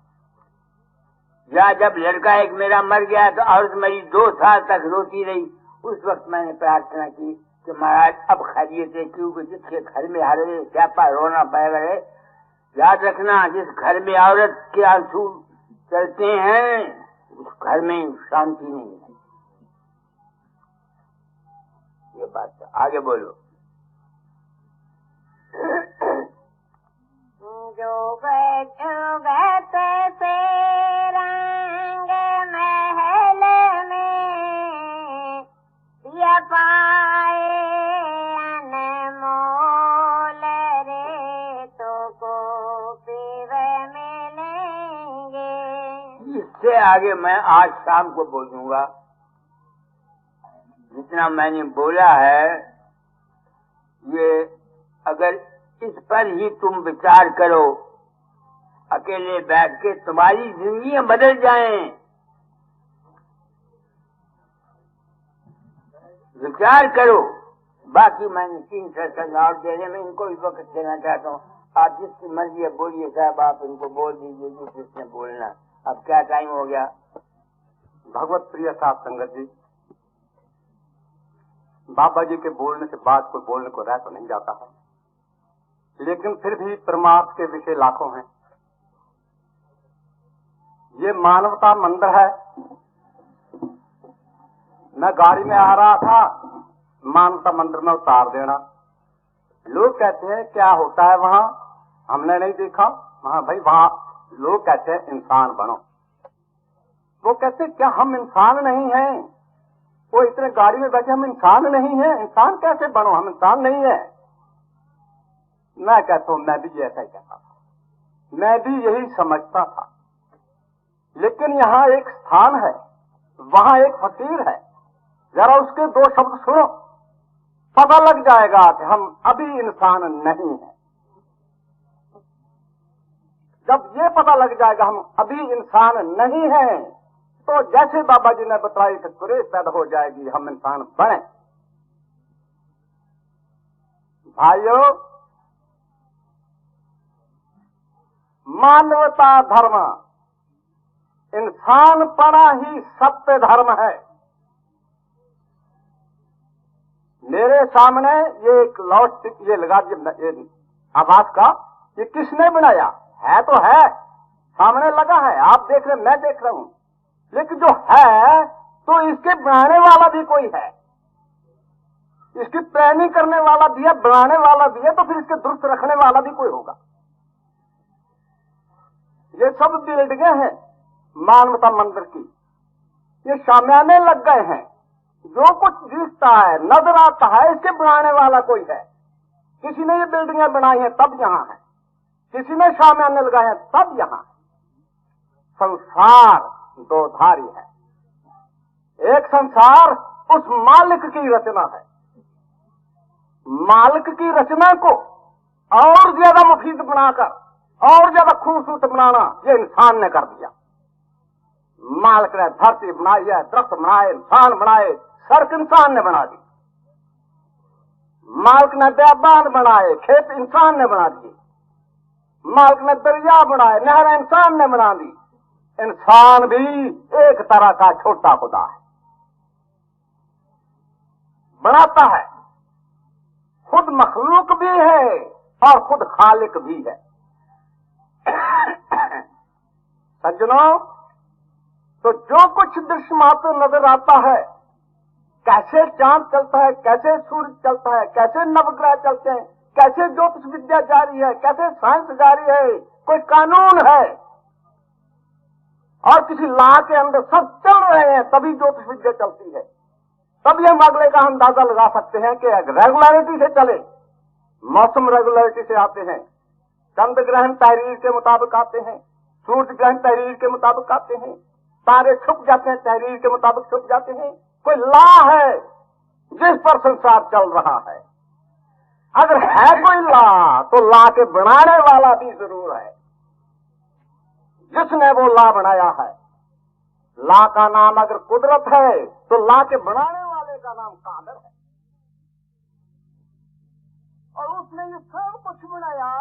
या जब लड़का एक मेरा मर गया तो औरत मरी 2 साल तक रोती रही, उस वक्त मैंने प्रार्थना की कि महाराज अब खैरियत है, क्योंकि जिसके घर में हर स्यापा रोना पाएगा है, याद रखना, जिस घर में औरत के आंसू चलते हैं उस घर में शांति नहीं है। ये बात आगे बोलो। जोगत से रंग महल में दिया पाए अनमोल रे, तो को फिर मिलेंगे। इससे आगे मैं आज शाम को बोलूंगा। जितना मैंने बोला है, ये अगर इस पर ही तुम विचार करो, अकेले बैठ के तुम्हारी जिंदगियां बदल जाएं। विचार करो। बाकी मैंने 3 सेकंड और देने में इनको भी वक्त देना चाहता हूँ। आप जिसकी मर्जी है बोलिए साहब, आप इनको बोल दीजिए जिसने बोलना। अब क्या टाइम हो गया? भगवत प्रिय साथ संगत जी, बाबा जी के बोलने से बात को बोलने को रह तो नहीं जाता है, लेकिन फिर भी परमार्थ के विषय लाखों हैं। ये मानवता मंदिर है। मैं गाड़ी में आ रहा था, मानवता मंदिर में उतार देना। लोग कहते हैं क्या होता है वहाँ, हमने नहीं देखा। हाँ भाई, वहाँ लोग कहते हैं इंसान बनो। वो कहते क्या हम इंसान नहीं हैं? वो इतने गाड़ी में बैठे हम इंसान नहीं हैं? इंसान कैसे बनो, हम इंसान नहीं है। मैं कहता हूँ, मैं भी ऐसा ही कहता था, मैं भी यही समझता था। लेकिन यहाँ एक स्थान है, वहाँ एक फकीर है, जरा उसके 2 शब्द सुनो, पता लग जाएगा कि हम अभी इंसान नहीं हैं। जब ये पता लग जाएगा हम अभी इंसान नहीं हैं, तो जैसे बाबा जी ने बताई कि कुरेश पैदा हो जाएगी, हम इंसान बने। भाइयों, मानवता धर्म, इंसानपना ही सत्य धर्म है। मेरे सामने ये एक लाउड ये लगा दिया आवाज का, ये किसने बनाया है? तो है, सामने लगा है, आप देख रहे, मैं देख रहा हूं, लेकिन जो है तो इसके बनाने वाला भी कोई है, इसकी प्लानिंग करने वाला भी है, बनाने वाला भी है, तो फिर इसके दुरुस्त रखने वाला भी कोई होगा। ये सब बिल्डिंगें हैं मानवता मंदिर की, ये शामियाने लग गए हैं। जो कुछ दिखता है, नजर आता है, इसके बनाने वाला कोई है। किसी ने ये बिल्डिंगें बनाई हैं तब यहां है, किसी ने शामियाने लगाए हैं तब यहां है। संसार दो धारी है। एक संसार उस मालिक की रचना है। मालिक की रचना को और ज्यादा मुफीद बनाकर और ज्यादा खूबसूरत बनाना ये इंसान ने कर दिया। मालिक ने धरती बनाई है, दरख्त बनाए, इंसान बनाए, सड़क इंसान ने बना दी। मालिक ने बेबान बनाए, खेत इंसान ने बना दिए। मालिक ने दरिया बनाए, नहर इंसान ने बना दी। इंसान भी एक तरह का छोटा खुदा है, बनाता है, खुद मखलूक भी है और खुद खालिक भी है। सज्जनों, तो जो कुछ दृश्य मात्र नजर आता है, कैसे चांद चलता है, कैसे सूरज चलता है, कैसे नवग्रह चलते हैं, कैसे ज्योतिष विद्या जारी है, कैसे साइंस जारी है, कोई कानून है और किसी लॉ के अंदर सब चल रहे हैं, तभी ज्योतिष विद्या चलती है। तभी हम अगले का अंदाजा लगा सकते हैं कि रेगुलरिटी से चले। मौसम रेगुलरिटी से आते हैं, चंद्र ग्रहण तहरीर के मुताबिक आते हैं, सूर्य ग्रहण तहरीर के मुताबिक आते हैं, तारे छुप जाते हैं, तहरीर के मुताबिक छुप जाते हैं। कोई लॉ है जिस पर संसार चल रहा है। अगर है कोई लॉ तो लॉ के बनाने वाला भी जरूर है, जिसने वो लॉ बनाया है। लॉ का नाम अगर कुदरत है तो लॉ के बनाने वाले का नाम कादर है। और उसने ये सब कुछ बनाया,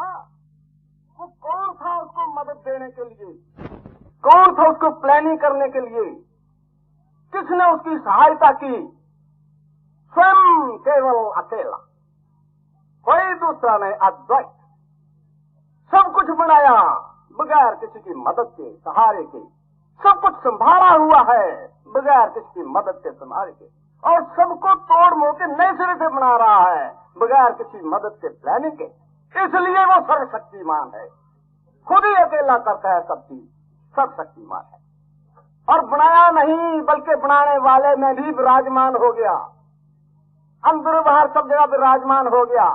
वो कौन था उसको मदद देने के लिए, कौन था उसको प्लानिंग करने के लिए, किसने उसकी सहायता की? स्वयं केवल अकेला, कोई दूसरा नहीं, अद्वैत। सब कुछ बनाया बगैर किसी की मदद के, सहारे के। सब कुछ संभाला हुआ है बगैर किसी की मदद के, सहारे के। और सबको तोड़ मोड़ के नए सिरे से बना रहा है बगैर किसी मदद के, प्लानिंग के। इसलिए वो सर्वशक्तिमान है, खुद ही अकेला करता है सब चीज, सर्वशक्तिमान है। और बनाया नहीं बल्कि बनाने वाले में भी विराजमान हो गया, अंदर बाहर सब जगह विराजमान हो गया।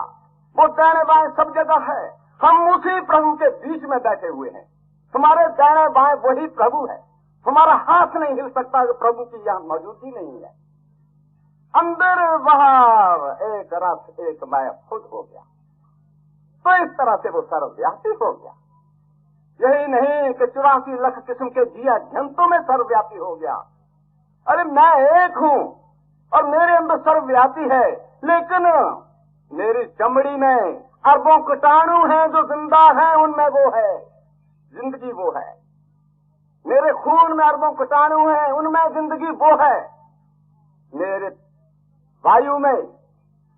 वो दाएं बाएं सब जगह है। हम उसी प्रभु के बीच में बैठे हुए हैं। तुम्हारे दाएं बाएं वही प्रभु है। तुम्हारा हाथ नहीं हिल सकता कि प्रभु की यहाँ मौजूदगी नहीं है। अंदर बाहर एक रस एक मैं खुद हो गया। तो इस तरह से वो सर्वव्यापी हो गया। यही नहीं कि 84 लाख किस्म के जिया जंतु में सर्वव्यापी हो गया। अरे मैं एक हूं और मेरे अंदर सर्वव्यापी है, लेकिन मेरी चमड़ी में अरबों कीटाणु हैं जो जिंदा हैं, उनमें वो है, जिंदगी वो है। मेरे खून में अरबों कीटाणु हैं, उनमें जिंदगी वो है। मेरे वायु में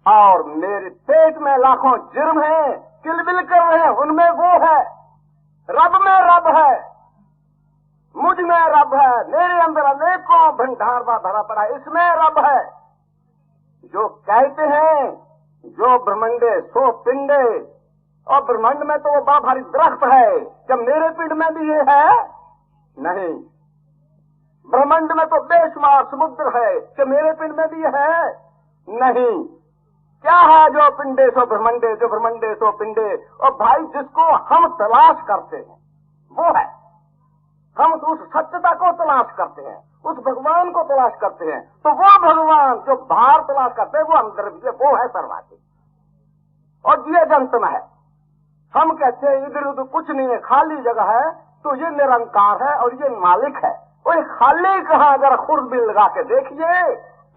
और मेरे पेट में लाखों जिर्म हैं, किलबिल कर रहे हैं, उनमें वो है। रब में रब है, मुझ में रब है, मेरे अंदर अनेकों भंडार भरा पड़ा है, इसमें रब है। जो कहते हैं जो ब्रह्मंडे सो पिंडे, और ब्रह्मांड में तो वो बड़ा भारी दरख्त है, क्या मेरे पिंड में भी ये है? नहीं। ब्रह्मांड में तो बेशुमार समुद्र है, क्या मेरे पिंड में भी ये है? नहीं। क्या है जो पिंडे सो ब्रह्मंडे, जो ब्रह्मंडे सो पिंडे। और भाई जिसको हम तलाश करते हैं वो है, हम उस सत्यता को तलाश करते हैं, उस भगवान को तलाश करते हैं। तो वो भगवान जो बाहर तलाश करते हैं वो अंदर भी है, वो है सर्वाधिक और जिए जंत में है। हम कहते हैं इधर उधर कुछ नहीं है, खाली जगह है, तो ये निरंकार है और ये मालिक है। वो कोई खाली कहाँ जरा खुर्द भी लगा के देखिए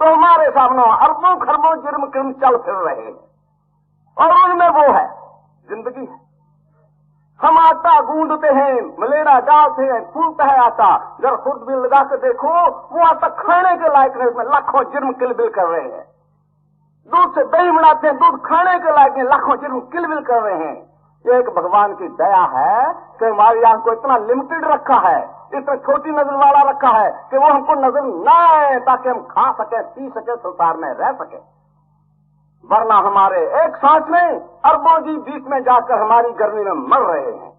तो हमारे सामने अरबों खरबों जुर्म क्रिम चल फिर रहे हैं और उनमें वो है जिंदगी है। हम आटा गूंदते हैं, मलेड़ा डालते हैं, फूलता है आटा, जरा खुर्द भी लगा के देखो वो आटा खाने के लायक नहीं, उसमें लाखों जुर्म किलबिल कर रहे हैं। दूध से दही बनाते हैं, दूध खाने के लायक नहीं, लाखों जुर्म किलबिल कर रहे हैं। ये एक भगवान की दया है कि हमारी आंख को इतना लिमिटेड रखा है, इतना छोटी नजर वाला रखा है कि वो हमको नजर न आए ताकि हम खा सके, पी सके, संसार में रह सके। वरना हमारे एक सांस में अरबों जी बीच में जाकर हमारी गर्मी में मर रहे हैं।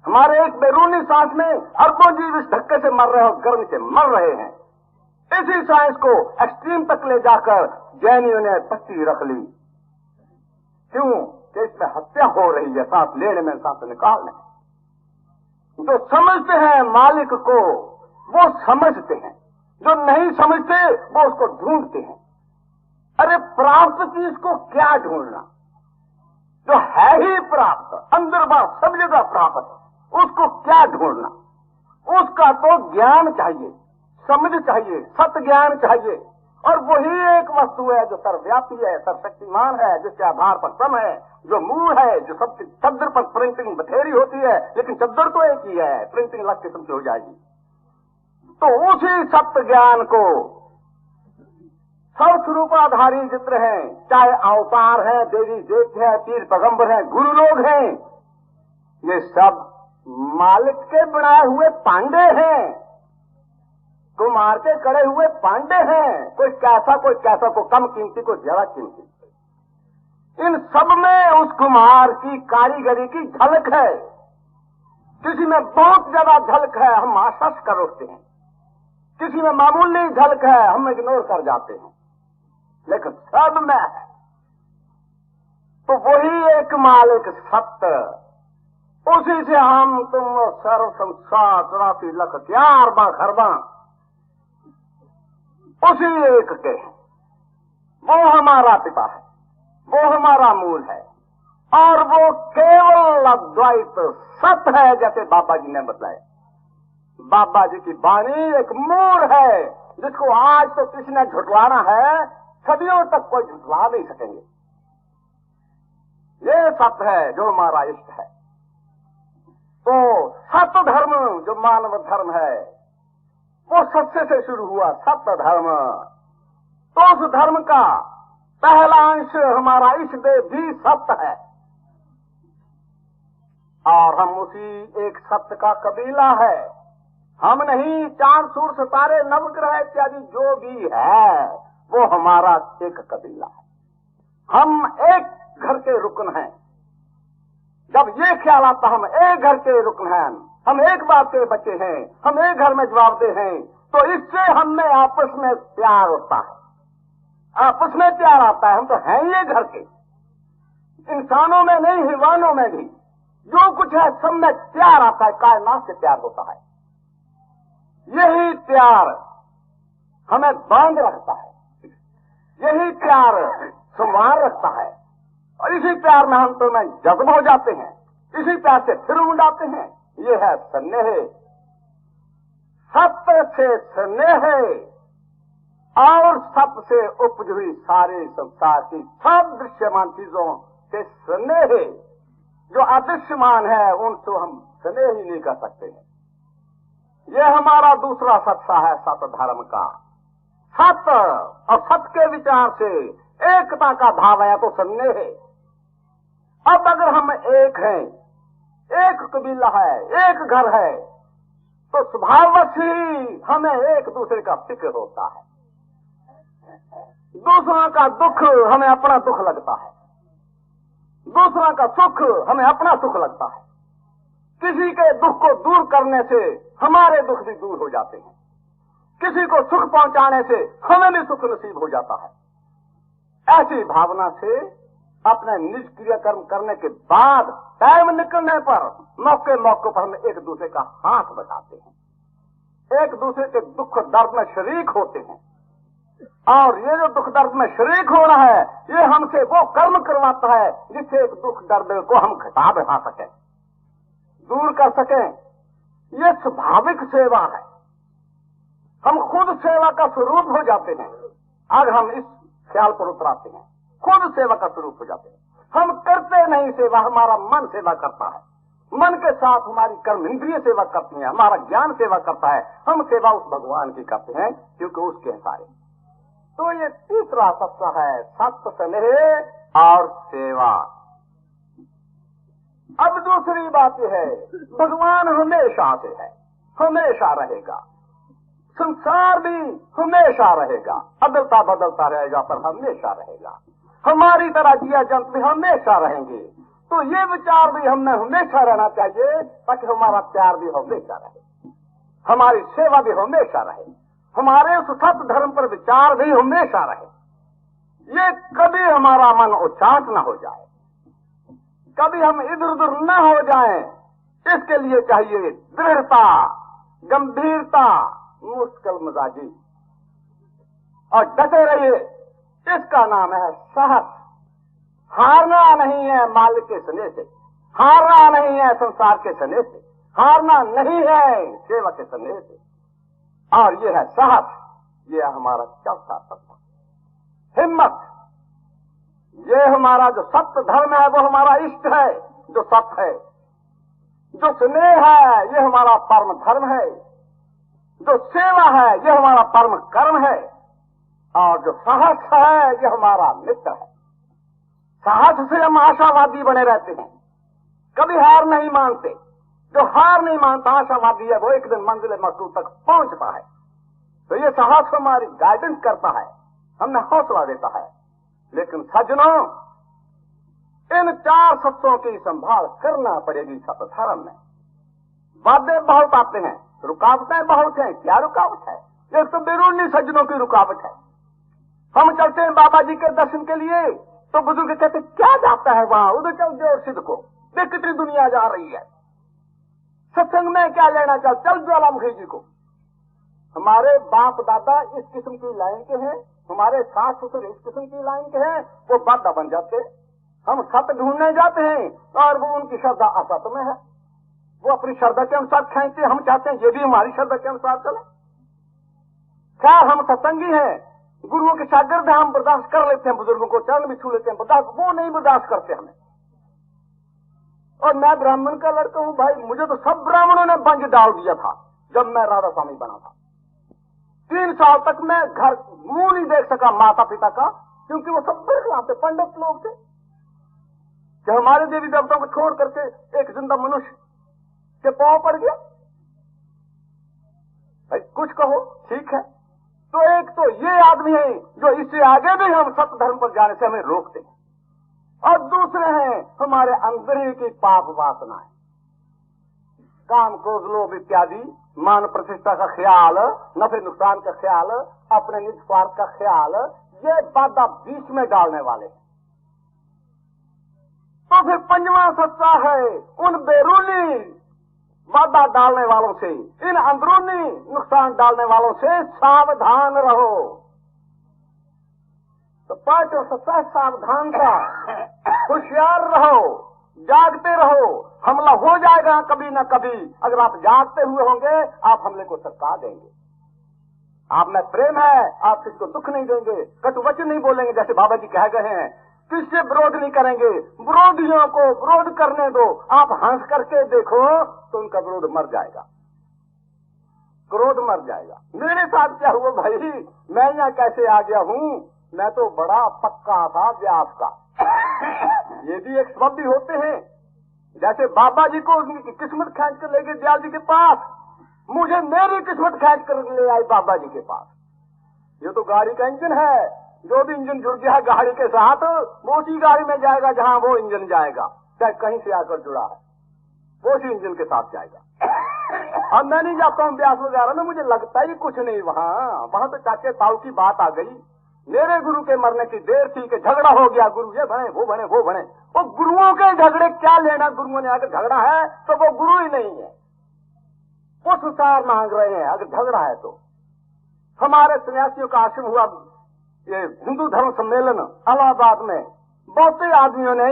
हमारे एक बैरूनी सांस में अरबों जी इस धक्के से मर रहे हैं और गर्मी से मर रहे हैं। इसी साइंस को एक्सट्रीम तक ले जाकर जैनियों ने पट्टी रख ली। क्यों? कि इसमें हत्या हो रही है, सांस लेने में, सांस निकालने। जो समझते हैं मालिक को वो समझते हैं, जो नहीं समझते वो उसको ढूंढते हैं। अरे प्राप्त चीज को क्या ढूंढना, जो है ही प्राप्त, अंदर बाहर सब जगह प्राप्त, उसको क्या ढूंढना? उसका तो ज्ञान चाहिए, समझ चाहिए, सत ज्ञान चाहिए। और वही एक वस्तु है जो सर्वव्यापी है, सर्वशक्तिमान है, जिसके आधार पर सम है, जो मूल है, जो सबकी चद्दर पर प्रिंटिंग बथेरी होती है, लेकिन चद्दर तो एक ही है, प्रिंटिंग अलग किस्म की हो जाएगी। तो उसी सत्य ज्ञान को सर्वस्वरूपाधारी जितने हैं, चाहे अवतार हैं, देवी देवते हैं, पीर पैगंबर हैं, गुरु लोग हैं, ये सब मालिक के बनाए हुए पांडे हैं, कुमार के कड़े हुए पांडे हैं। कोई कैसा को कम कीमती, कोई ज्यादा कीमती। इन सब में उस कुमार की कारीगरी की झलक है। किसी में बहुत ज्यादा झलक है, हम आश्वस्त कर उठते हैं। किसी में मामूली झलक है, हम इग्नोर कर जाते हैं, लेकिन सब में है। तो वही एक मालिक सत्य, उसी से हम तुम सर्व संसार 84 लाख 4 खरबा उसी एक के हैं। वो हमारा पिता है, वो हमारा मूल है, और वो केवल अद्वैत सत्य है। जैसे बाबा जी ने बताया, बाबा जी की वाणी एक मूल है जिसको आज तो किसी ने झुटलाना है, सदियों तक कोई झुटला नहीं सकेंगे। ये सत्य है जो हमारा इष्ट है। तो सत्य धर्म जो मानव धर्म है वो सत्य से शुरू हुआ, सत्य धर्म। तो उस धर्म का पहला अंश हमारा इष्ट देव भी सत्य है, और हम उसी एक सत्य का कबीला है। हम नहीं, चांद सूर्य सितारे नवग्रह इत्यादि जो भी है वो हमारा एक कबीला है। हम एक घर के रुकन हैं। जब ये ख्याल आता हम एक घर के रुकन हैं, हम एक बाप के बच्चे हैं, हम एक घर में जवाबदेह हैं, तो इससे हमें आपस में प्यार होता है, आपस में प्यार आता है। हम तो हैं ये घर के, इंसानों में नहीं, हैवानों में भी जो कुछ है सब में प्यार आता है, कायनात से प्यार होता है। यही प्यार हमें बांध रखता है, यही प्यार संवार रखता है, और इसी प्यार में हम तो में जज्ब हो जाते हैं, इसी प्यार से फिर उड़ाते हैं। ये है स्नेह, सत्य से स्नेह, और सत्य से उपज हुई सारे संसार की सब दृश्यमान चीजों से स्नेह। जो अदृश्यमान है उनसे हम स्नेह ही नहीं कर सकते हैं। ये हमारा दूसरा सत्ता है सत्य धर्म का। सत्य और सत्य के विचार से एकता का भाव है तो स्नेह है। अब अगर हम एक हैं, एक कबीला है, एक घर है, तो स्वभाववश ही हमें एक दूसरे का फिक्र होता है। दूसरों का दुख हमें अपना दुख लगता है, दूसरों का सुख हमें अपना सुख लगता है। किसी के दुख को दूर करने से हमारे दुख भी दूर हो जाते हैं, किसी को सुख पहुंचाने से हमें भी सुख नसीब हो जाता है। ऐसी भावना से अपने निष्क्रिय कर्म करने के बाद टाइम निकलने पर मौके पर हम एक दूसरे का हाथ बटाते हैं, एक दूसरे के दुख दर्द में शरीक होते हैं। और ये जो दुख दर्द में शरीक हो रहा है, ये हमसे वो कर्म करवाता है जिससे एक दुख दर्द को हम घटा बढ़ा सकें, दूर कर सकें। ये स्वाभाविक सेवा है, हम खुद सेवा का स्वरूप हो जाते हैं। आज हम इस ख्याल पर उतराते हैं, खुद सेवा का स्वरूप हो जाते हैं। हम करते नहीं सेवा, हमारा मन सेवा करता है। मन के साथ हमारी कर्म इंद्रिय सेवा करती है, हमारा ज्ञान सेवा करता है। हम सेवा उस भगवान की करते हैं क्योंकि उसके हैं सारे। तो ये तीसरा सत्य है, सत्य स्नेह और सेवा। अब दूसरी बात यह है, भगवान हमेशा से है, हमेशा रहेगा। संसार भी हमेशा रहेगा, अदलता बदलता रहेगा पर हमेशा रहेगा। हमारी तरह जिया जंतु भी हमेशा रहेंगे। तो ये विचार भी हमें हमेशा रहना चाहिए ताकि हमारा प्यार भी हमेशा रहे, हमारी सेवा भी हमेशा रहे, हमारे उस सत्य धर्म पर विचार भी हमेशा रहे। ये कभी हमारा मन उचाट न हो जाए, कभी हम इधर उधर न हो जाएं। इसके लिए चाहिए दृढ़ता, गंभीरता, मुश्किल मिजाजी और डटे रहिए। इसका नाम है साहस। हारना नहीं है मालिक के स्नेह से, हारना नहीं है संसार के स्नेह से, हारना नहीं है सेवा के स्नेह से। और ये है साहस, ये है हमारा चौथा तत्व, हिम्मत। ये हमारा जो सत्य धर्म है वो हमारा इष्ट है, जो सत्य है। जो स्नेह है ये हमारा परम धर्म है, जो सेवा है ये हमारा परम कर्म है, और जो साहस है ये हमारा मित्र है। साहस से हम आशावादी बने रहते हैं, कभी हार नहीं मानते। जो हार नहीं मानता आशावादी है वो एक दिन मंजिल मकसूद तक पहुंचता है। तो ये साहस हमारी गाइडेंस करता है, हमें हौसला देता है। लेकिन सज्जनों, इन चार सत्यों की संभाल करना पड़ेगी सत्य धर्म में। बातें बहुत आते हैं, रुकावटें बहुत हैं। क्या रुकावट है? एक तो बेरूनी सज्जनों की रुकावट है। हम चलते हैं बाबा जी के दर्शन के लिए तो बुजुर्ग कहते क्या जाता है वहां, उधर चल जोर सिद्ध को, देख कितनी दुनिया जा रही है। सत्संग में क्या लेना, चल ज्वालामुखी जी को। हमारे बाप दादा इस किस्म की लाइन के हैं, हमारे सास ससुर इस किस्म की लाइन के हैं, वो बाधा बन जाते। हम सत्य ढूंढने जाते हैं और वो उनकी श्रद्धा असत में है, वो अपनी श्रद्धा के अनुसार खींचते। हम चाहते हैं ये भी हमारी श्रद्धा के अनुसार चले। क्या हम सत्संगी हैं, गुरुओं के शागिर्द हम बर्दाश्त कर लेते हैं, बुजुर्गों को चरण भी छू लेते हैं, बर्दाश्त वो नहीं बर्दाश्त करते हमें। और मैं ब्राह्मण का लड़का हूं भाई, मुझे तो सब ब्राह्मणों ने बंज डाल दिया था जब मैं राधा स्वामी बना था। 3 साल तक मैं घर मुंह नहीं देख सका माता पिता का, क्योंकि वो सब बरखलाते पंडित लोग थे कि हमारे देवी देवताओं को छोड़ करके एक जिंदा मनुष्य के पांव पड़ गया। भाई कुछ कहो, ठीक है। तो एक तो ये आदमी है जो इससे आगे भी हम सत्य धर्म पर जाने से हमें रोकते हैं, और दूसरे हैं हमारे अंदर ही की पाप वासनाएं, काम क्रोध लोभ इत्यादि, मान प्रतिष्ठा का ख्याल, नफे नुकसान का ख्याल, अपने निज स्वार्थ का ख्याल, ये बाधा बीच में डालने वाले। तो फिर पंजवां सत्ता है उन बेरूनी बाधा डालने वालों से, इन अंदरूनी नुकसान डालने वालों से सावधान रहो। तो पांचों सत्ता सावधानता, होशियार रहो, जागते रहो। हमला हो जाएगा कभी न कभी। अगर आप जागते हुए होंगे आप हमले को सरका देंगे। आप में प्रेम है, आप किसको दुख नहीं देंगे, कटु वचन नहीं बोलेंगे, जैसे बाबा जी कह गए हैं। किससे विरोध नहीं करेंगे, विरोधियों को विरोध करने दो। आप हंस करके देखो तो उनका विरोध मर जाएगा, क्रोध मर जाएगा। मेरे साथ क्या हुआ भाई, मैं यहाँ कैसे आ गया हूँ, मैं तो बड़ा पक्का था व्यास का। ये भी एक सबब भी होते हैं। जैसे बाबा जी को उनकी किस्मत खींच कर ले गए दयाल जी के पास, मुझे मेरी किस्मत खींच कर ले आई बाबा जी के पास। ये तो गाड़ी का इंजन है, जो भी इंजन जुड़ गया है गाड़ी के साथ वो उसी गाड़ी में जाएगा जहां वो इंजन जाएगा, चाहे कहीं से आकर जुड़ा है वो उसी इंजन के साथ जाएगा। अब मैं नहीं जाता हूँ ब्यास वगैरह में, मुझे लगता ही कुछ नहीं। वहां तो चाचे ताऊ की बात आ गई। मेरे गुरु के मरने की देर थी कि झगड़ा हो गया, गुरु ये बने वो बने वो बने। वो गुरुओं के झगड़े क्या लेना, गुरुओं ने अगर झगड़ा है तो वो गुरु ही नहीं है, वो संसार मांग रहे हैं। अगर झगड़ा है तो हमारे सन्यासियों का आश्रम हुआ, ये हिंदू धर्म सम्मेलन इलाहाबाद में, बहुत से आदमियों ने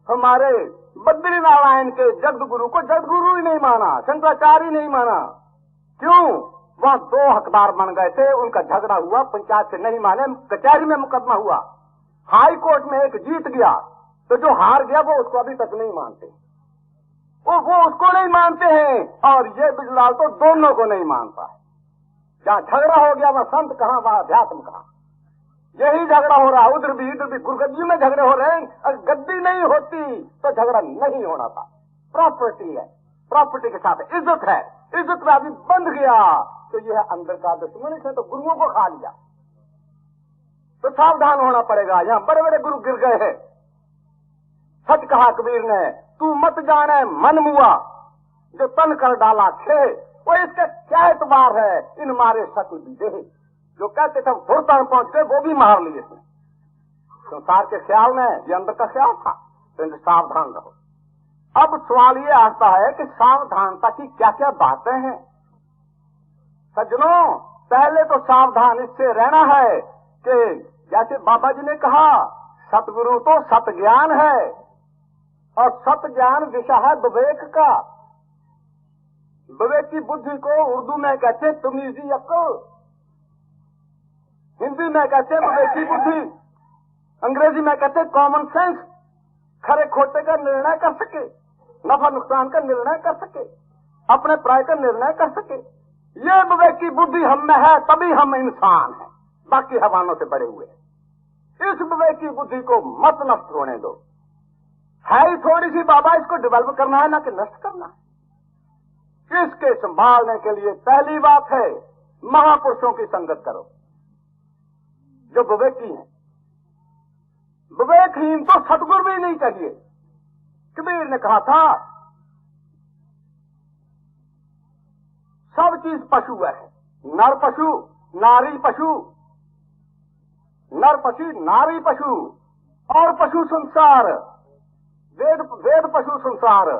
हमारे बद्री नारायण के जगत गुरु को जगत गुरु ही नहीं माना, शंकराचार्य नहीं माना। क्यों? वहाँ 2 हकदार बन गए थे, उनका झगड़ा हुआ, पंचायत से नहीं माने, कचहरी में मुकदमा हुआ, हाई कोर्ट में एक जीत गया, तो जो हार गया वो उसको अभी तक नहीं मानते, वो उसको नहीं मानते हैं, और ये बिजलाल तो दोनों को नहीं मानता है। जहाँ झगड़ा हो गया वहाँ संत कहाँ, वहाँ अध्यात्म कहाँ। यही झगड़ा हो रहा है, उधर भी इधर भी, गुरगद्दी में झगड़े हो रहे हैं। अगर गद्दी नहीं होती तो झगड़ा नहीं होना था। प्रॉपर्टी है, प्रॉपर्टी के साथ इज्जत है, इज्जत में आदमी बंध गया तो यह अंदर का दुश्मनी से तो गुरुओं को खा लिया। तो सावधान होना पड़ेगा। यहाँ बड़े बड़े गुरु गिर गए हैं। सच कहा कबीर ने, तू मत जाने मन मुआ जो तन कर डाला छे, वो इसका क्या एतबार है इन मारे शक्ल दीजिए। जो कहते थे फुरता पहुंच गए वो भी मार लिए थे। संसार के ख्याल में ये अंदर का ख्याल था, तो सावधान रहो। अब सवाल ये आता है कि सावधानता की क्या क्या बातें हैं। सज्जनों, पहले तो सावधान इससे रहना है कि जैसे बाबा जी ने कहा, सतगुरु तो सत ज्ञान है, और सत ज्ञान विषय है विवेक का। विवेक की बुद्धि को उर्दू में कहते तमीजी अक्ल, हिंदी में कहते विवेक की बुद्धि, अंग्रेजी में कहते कॉमन सेंस। खरे खोटे का निर्णय कर सके, नफा नुकसान का निर्णय कर सके, अपने प्राय का निर्णय कर सके, ये विवेक की बुद्धि हम में है, तभी हम इंसान हैं, बाकी हैवानों से बड़े हुए। इस विवेक की बुद्धि को मत नष्ट होने दो। है ही थोड़ी सी बाबा, इसको डेवलप करना है ना कि नष्ट करना है। इसके संभालने के लिए पहली बात है महापुरुषों की संगत करो जो विवेकी हैं। विवेकहीन तो सतगुरु भी नहीं चाहिए। कबीर ने कहा था सब चीज पशु है, नर पशु नारी पशु, नर पशु नारी पशु, और पशु संसार, वेद पशु संसार।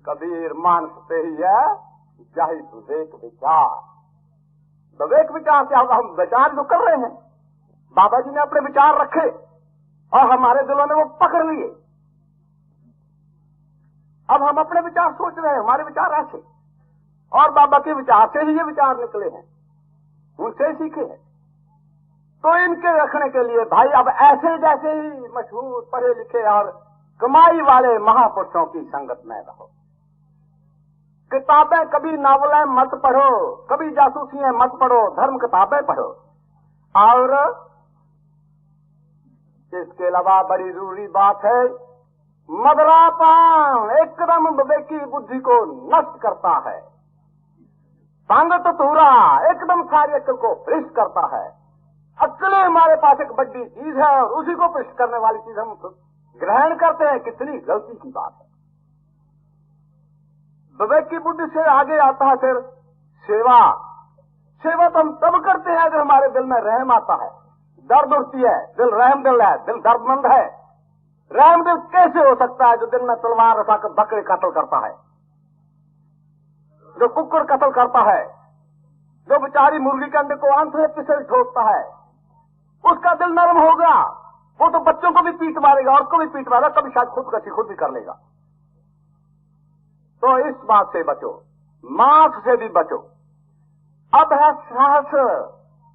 कबीर मानते ही है जाहि विवेक विचार। विवेक विचार से हम विचार जो कर रहे हैं, बाबा जी ने अपने विचार रखे और हमारे दिलों ने वो पकड़ लिए। अब हम अपने विचार सोच रहे हैं, हमारे विचार ऐसे, और बाबा के विचार से ही ये विचार निकले हैं, उनसे सीखे हैं। तो इनके रखने के लिए भाई अब ऐसे जैसे ही मशहूर पढ़े लिखे और कमाई वाले महापुरुषों की संगत में रहो। किताबें कभी नावलें मत पढ़ो, कभी जासूसियां मत पढ़ो, धर्म किताबें पढ़ो। और इसके अलावा बड़ी जरूरी बात है, मदरापान एकदम विवेकी बुद्धि को नष्ट करता है। संगत तुरा एकदम सारी अक्ल को भ्रष्ट करता है। अक्ल हमारे पास एक बड़ी चीज है और उसी को भ्रष्ट करने वाली चीज हम ग्रहण करते हैं। कितनी गलती की बात है। विवेक की बुद्धि से आगे आता है फिर सेवा। सेवा तो हम तब करते हैं जब हमारे दिल में रहम आता है, दर्द उठती है, दिल रहम दिल है, दिल दर्दमंद है। रहम दिल कैसे हो सकता है जो दिन में तलवार रखाकर बकरे कत्ल करता है, जो कुकुर कत्ल करता है, जो बेचारी मुर्गी के अंडे को अंत से पिसल ठोकता है, उसका दिल नरम होगा। वो तो बच्चों को भी पीट मारेगा और को भी पीट मारेगा, कभी शायद खुद भी कर लेगा। तो इस बात से बचो, मांस से भी बचो। अब है साहस,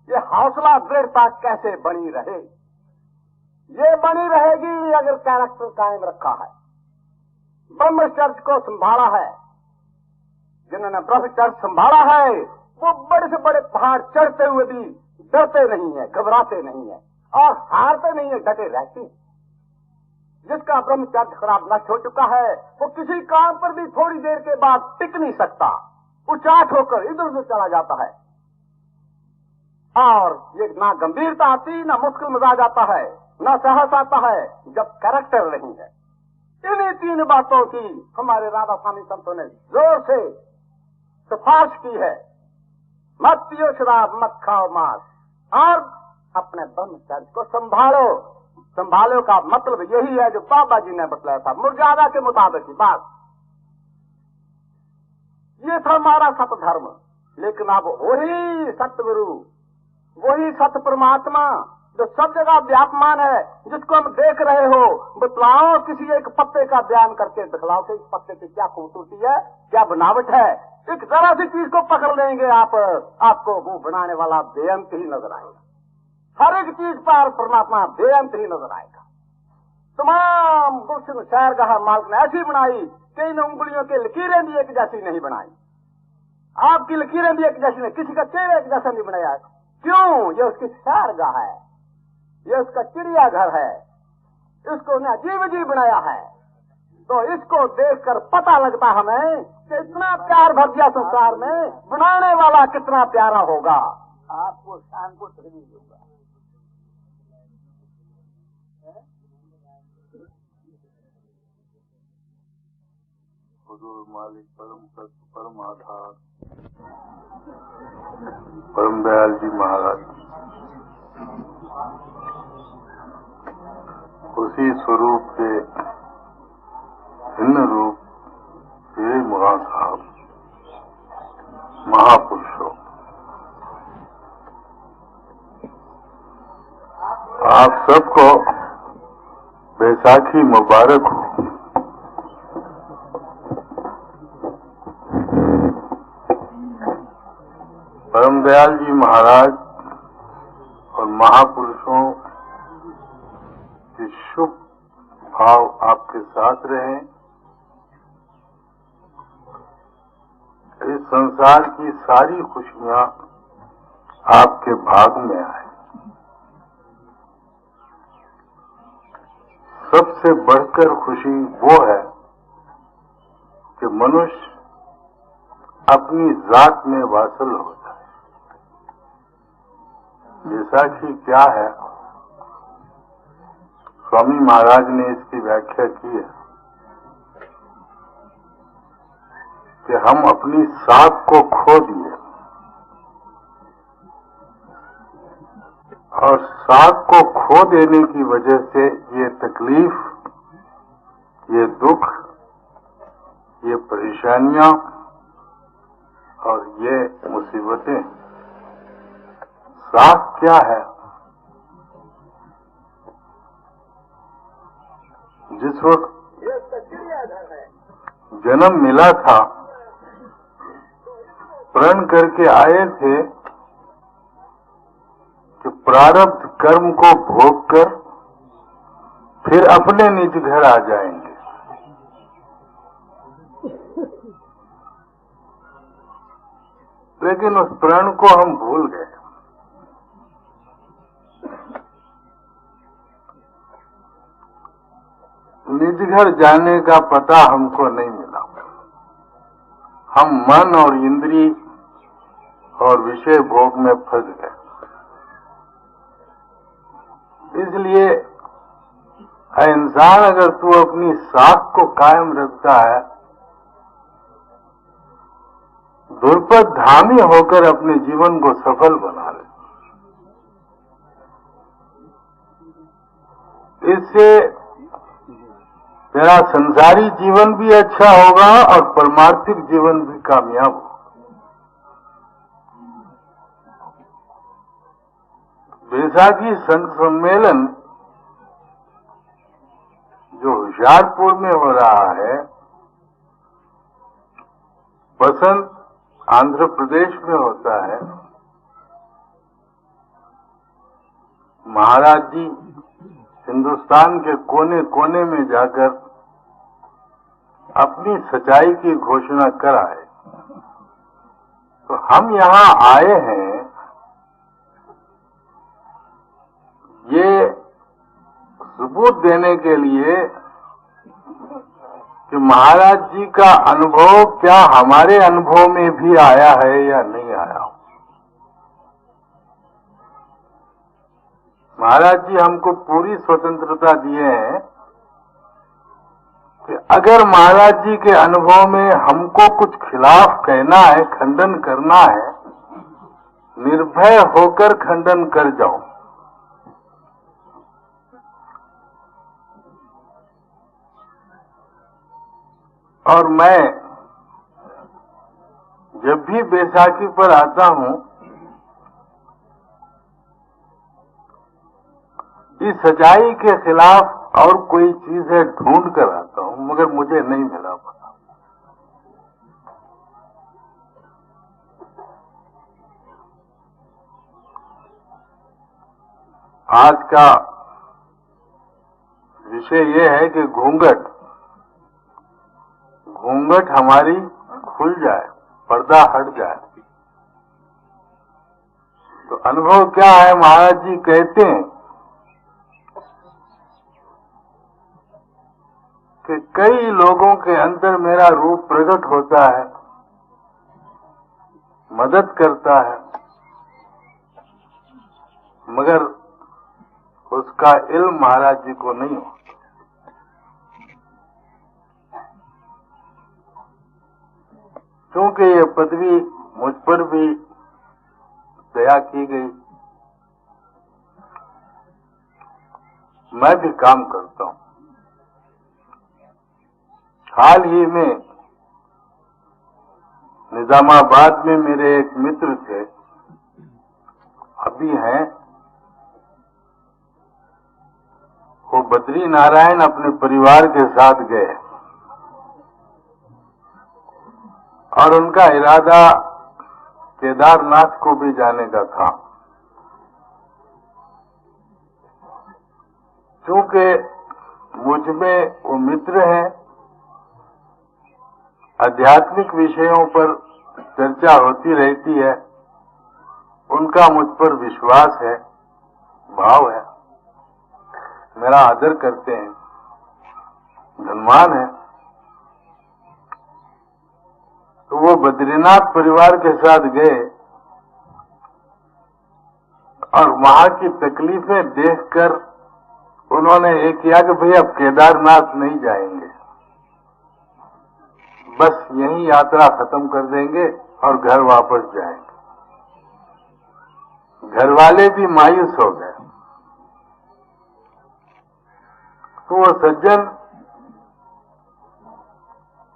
ये हौसला दृढ़ता कैसे बनी रहे। ये बनी रहेगी अगर कैरेक्टर कायम रखा है। ब्रह्मचर्य को संभाला है, जिन्होंने ब्रह्मचर्य संभाला है वो बड़े से बड़े पहाड़ चढ़ते हुए भी डरते नहीं है, घबराते नहीं है और हारते नहीं है, डटे रहते हैं। जिसका ब्रह्मचर्य खराब नष्ट हो चुका है वो किसी काम पर भी थोड़ी देर के बाद टिक नहीं सकता, उचाट होकर इधर उधर चला जाता है। और ये ना गंभीरता आती, ना मुश्किल मिजाज आता है, ना साहस आता है जब कैरेक्टर नहीं है। इन्हीं 3 बातों की हमारे राधा स्वामी संतों ने जोर से सिफारिश की है। मत पियो शराब, मत खाओ मांस, और अपने ब्रह्मचर्य को संभालो। संभालो का मतलब यही है जो बाबा जी ने बतलाया था, मुर्जादा के मुताबिक बात। ये था हमारा सत धर्म। लेकिन अब वही सतगुरु, वही सत परमात्मा जो सब जगह व्यापमान है, जिसको हम देख रहे हो, बतलाओ किसी एक पत्ते का बयान करके दिखलाओ कि इस पत्ते की क्या खूबसूरती है, क्या बनावट है, एक जरा सी चीज को पकड़ लेंगे आपको वो बनाने वाला बेअंत ही नजर आएगा। हर एक चीज पर परमात्मा बेअंत ही नजर आएगा। तमाम गुलशन शहरगाह मालिक ने ऐसी बनाई कि इन उंगलियों की लकीरें भी एक जैसी नहीं बनाई, आपकी लकीरें भी एक जैसी नहीं, किसी का चेहरा एक जैसा नहीं बनाया। क्यों? ये उसकी शहरगाह है, ये उसका चिड़ियाघर है, इसको ने अजीब अजीब बनाया है। तो इसको देखकर पता लगता हमें कि इतना प्यार भर दिया संसार में, बनाने वाला कितना प्यारा होगा। आपको शाम को तकलीफ दूंगा। हुजूर मालिक परम सत्य परम आधार परम दयाल जी महाराज उसी स्वरूप के भिन्न रूप ये मुराद साहब महापुरुषों, आप सबको बैसाखी मुबारक हो। परम दयाल जी महाराज और महापुरुषों के शुभ भाव आपके साथ रहे। इस संसार की सारी खुशियां आपके भाग में आए। सबसे बढ़कर खुशी वो है कि मनुष्य अपनी जात में वासल हो जाए। बैसाखी क्या है? स्वामी महाराज ने इसकी व्याख्या की है कि हम अपनी साख को खो दिए और साख को खो देने की वजह से ये तकलीफ, ये दुख, ये परेशानियां और ये मुसीबतें। साख क्या है? जिस वक्त जन्म मिला था, प्रण करके आए थे कि प्रारब्ध कर्म को भोग कर फिर अपने निज घर आ जाएंगे। लेकिन उस प्रण को हम भूल गए। निज घर जाने का पता हमको नहीं मिला। हम मन और इंद्री और विषय भोग में फंस गए। इसलिए इंसान अगर तू अपनी साख को कायम रखता है, दुर्पद धामी होकर अपने जीवन को सफल बना ले। इससे तेरा संसारी जीवन भी अच्छा होगा और परमार्थिक जीवन भी कामयाब होगा। बैसाखी संत सम्मेलन जो होशियारपुर में हो रहा है, बसंत आंध्र प्रदेश में होता है। महाराज जी हिंदुस्तान के कोने कोने में जाकर अपनी सच्चाई की घोषणा कर आए। तो हम यहाँ आए हैं ये सबूत देने के लिए कि महाराज जी का अनुभव क्या हमारे अनुभव में भी आया है या नहीं आया। महाराज जी हमको पूरी स्वतंत्रता दिए हैं कि अगर महाराज जी के अनुभव में हमको कुछ खिलाफ कहना है, खंडन करना है, निर्भय होकर खंडन कर जाओ। और मैं जब भी बैसाखी पर आता हूं, इस सच्चाई के खिलाफ और कोई चीज है ढूंढ कर आता हूं, मगर मुझे नहीं मिला पता। आज का विषय ये है कि घूंघट हमारी खुल जाए, पर्दा हट जाए। तो अनुभव क्या है? महाराज जी कहते हैं कि कई लोगों के अंदर मेरा रूप प्रकट होता है, मदद करता है, मगर उसका इल्म महाराज जी को नहीं हो। क्योंकि ये पदवी मुझ पर भी दया की गई, मैं भी काम करता हूं। हाल ही में निजामाबाद में मेरे एक मित्र थे, अभी हैं, वो बद्री नारायण अपने परिवार के साथ गए और उनका इरादा केदारनाथ को भी जाने का था। चूंकि मुझ में वो मित्र हैं, आध्यात्मिक विषयों पर चर्चा होती रहती है, उनका मुझ पर विश्वास है, भाव है, मेरा आदर करते हैं, धनवान है। तो वो बद्रीनाथ परिवार के साथ गए और वहां की तकलीफें देखकर उन्होंने ये किया कि भई अब केदारनाथ नहीं जाएंगे, बस यही यात्रा खत्म कर देंगे और घर वापस जाएंगे। घर वाले भी मायूस हो गए। तो वो सज्जन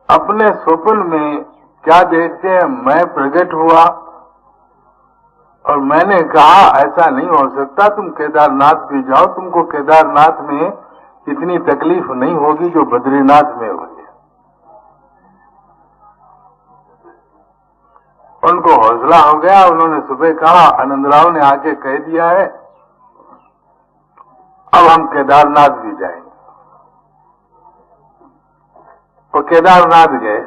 अपने स्वप्न में क्या देखते हैं, मैं प्रकट हुआ और मैंने कहा ऐसा नहीं हो सकता, तुम केदारनाथ भी जाओ, तुमको केदारनाथ में इतनी तकलीफ नहीं होगी जो बद्रीनाथ में हुई है। उनको हौसला हो गया। उन्होंने सुबह कहा, आनंदराव ने आके कह दिया है, अब हम केदारनाथ भी जाएंगे। तो केदारनाथ गए,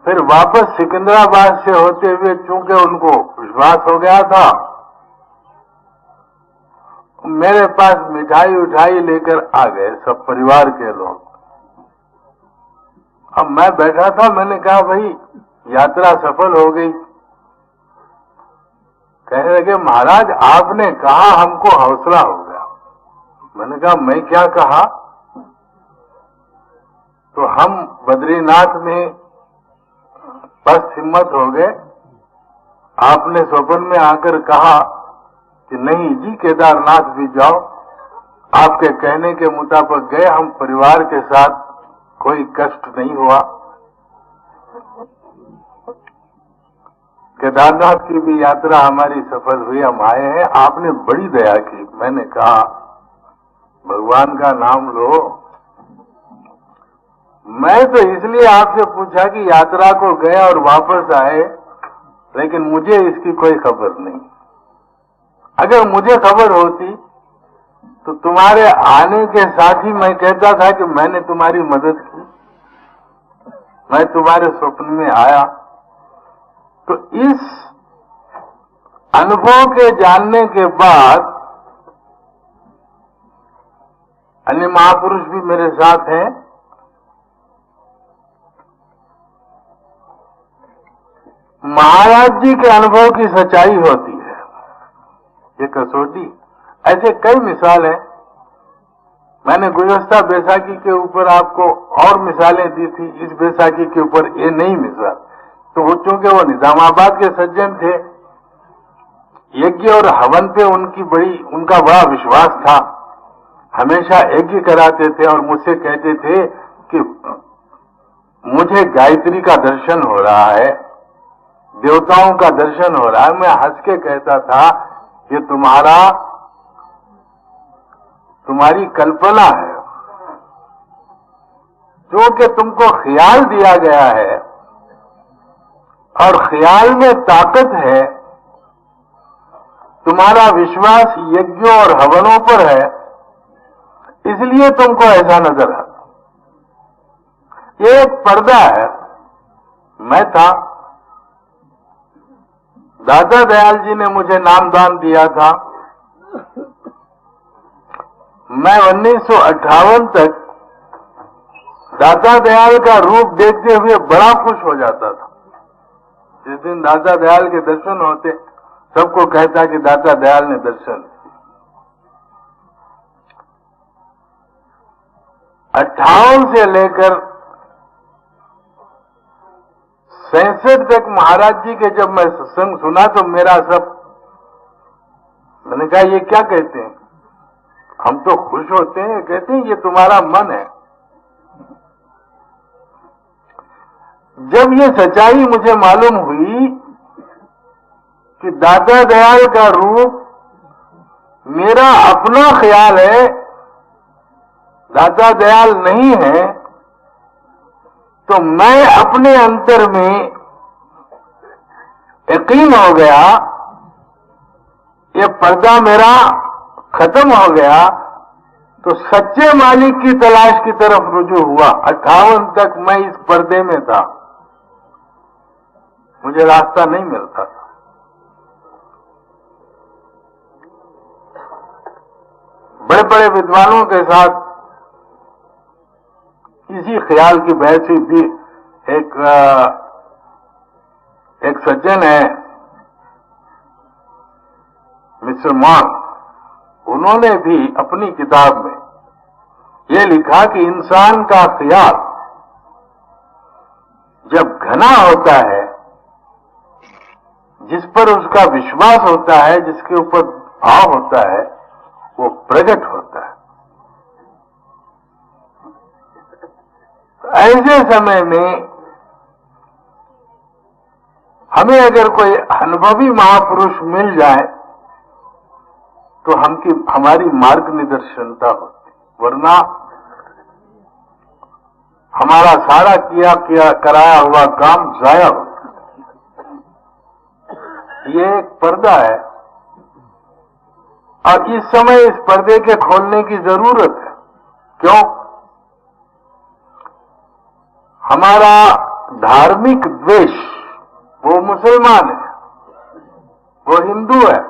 फिर वापस सिकंदराबाद से होते हुए, चूंकि उनको विश्वास हो गया था, मेरे पास मिठाई उठाई लेकर आ गए सब परिवार के लोग। अब मैं बैठा था, मैंने कहा भाई यात्रा सफल हो गई। कहने लगे महाराज आपने कहा हमको हौसला हो गया। मैंने कहा मैं क्या कहा? तो हम बद्रीनाथ में बस हिम्मत हो गए। आपने स्वप्न में आकर कहा कि नहीं जी केदारनाथ भी जाओ, आपके कहने के मुताबिक गए, हम परिवार के साथ, कोई कष्ट नहीं हुआ। केदारनाथ की भी यात्रा हमारी सफल हुई, हम आए हैं, आपने बड़ी दया की। मैंने कहा भगवान का नाम लो। मैं तो इसलिए आपसे पूछा कि यात्रा को गए और वापस आए, लेकिन मुझे इसकी कोई खबर नहीं। अगर मुझे खबर होती तो तुम्हारे आने के साथ ही मैं कहता था कि मैंने तुम्हारी मदद की, मैं तुम्हारे स्वप्न में आया। तो इस अनुभव के जानने के बाद अन्य महापुरुष भी मेरे साथ हैं। महाराज जी के अनुभव की सच्चाई होती है, ये कसौटी। ऐसे कई मिसाल हैं। मैंने गुज़श्ता बैसाखी के ऊपर आपको और मिसालें दी थी, इस बैसाखी के ऊपर ये नई मिसाल। तो वो चूंकि वो निजामाबाद के सज्जन थे, यज्ञ और हवन पे उनका बड़ा विश्वास था। हमेशा यज्ञ कराते थे और मुझसे कहते थे कि मुझे गायत्री का दर्शन हो रहा है, देवताओं का दर्शन हो रहा है। मैं हंस के कहता था ये तुम्हारी कल्पना है, जो कि तुमको ख्याल दिया गया है, और ख्याल में ताकत है। तुम्हारा विश्वास यज्ञों और हवनों पर है, इसलिए तुमको ऐसा नजर आता। ये एक पर्दा है। मैं था, दादा दयाल जी ने मुझे नामदान दिया था। मैं 1958 तक दादा दयाल का रूप देखते हुए बड़ा खुश हो जाता था। जिस दिन दादा दयाल के दर्शन होते, सबको कहता कि दादा दयाल ने दर्शन। 58 से लेकर 67 तक महाराज जी के जब मैं सत्संग सुना तो मेरा सब, मैंने कहा ये क्या कहते हैं, हम तो खुश होते हैं। कहते हैं ये तुम्हारा मन है। जब ये सच्चाई मुझे मालूम हुई कि दादा दयाल का रूप मेरा अपना ख्याल है, दादा दयाल नहीं है, तो मैं अपने अंतर में यकीन हो गया, ये पर्दा मेरा खत्म हो गया। तो सच्चे मालिक की तलाश की तरफ रुजू हुआ। 58 तक मैं इस पर्दे में था, मुझे रास्ता नहीं मिलता था। बड़े बड़े विद्वानों के साथ इसी ख्याल की बहस हुई थी। एक सज्जन है मिस्टर मान, उन्होंने भी अपनी किताब में ये लिखा कि इंसान का ख्याल जब घना होता है, जिस पर उसका विश्वास होता है, जिसके ऊपर भाव होता है, वो प्रकट होता है। ऐसे समय में हमें अगर कोई अनुभवी महापुरुष मिल जाए तो हमारी मार्ग निर्देशनता होती, वरना हमारा सारा किया कराया हुआ काम जाया होता। ये एक पर्दा है और इस समय इस पर्दे के खोलने की जरूरत है। क्यों? हमारा धार्मिक द्वेष, वो मुसलमान है, वो हिंदू है,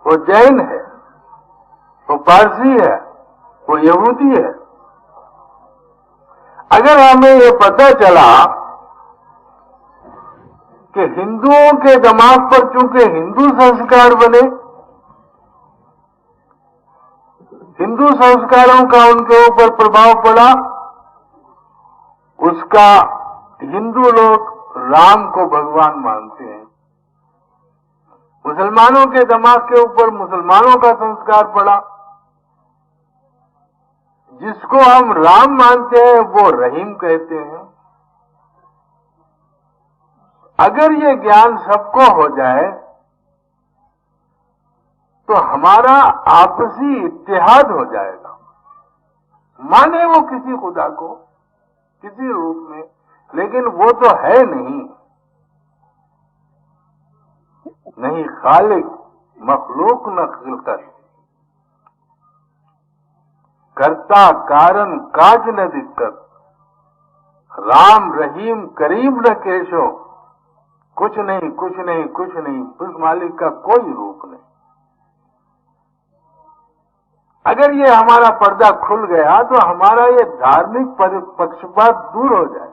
वो जैन है, वो पारसी है, वो यहूदी है। अगर हमें ये पता चला कि हिंदुओं के दिमाग पर चूंकि हिंदू संस्कार बने, हिंदू संस्कारों का उनके ऊपर प्रभाव पड़ा, उसका हिंदू लोग राम को भगवान मानते हैं। मुसलमानों के दिमाग के ऊपर मुसलमानों का संस्कार पड़ा, जिसको हम राम मानते हैं वो रहीम कहते हैं। अगर ये ज्ञान सबको हो जाए तो हमारा आपसी इत्तेहाद हो जाएगा। माने वो किसी खुदा को किसी रूप में, लेकिन वो तो है नहीं खालिक मखलूक न खिलकत, कर्ता कारण काज न दिक्कत, राम रहीम करीम न केशो, कुछ नहीं कुछ नहीं कुछ नहीं, उस मालिक का कोई रूप नहीं। अगर ये हमारा पर्दा खुल गया तो हमारा ये धार्मिक पक्षपात दूर हो जाए।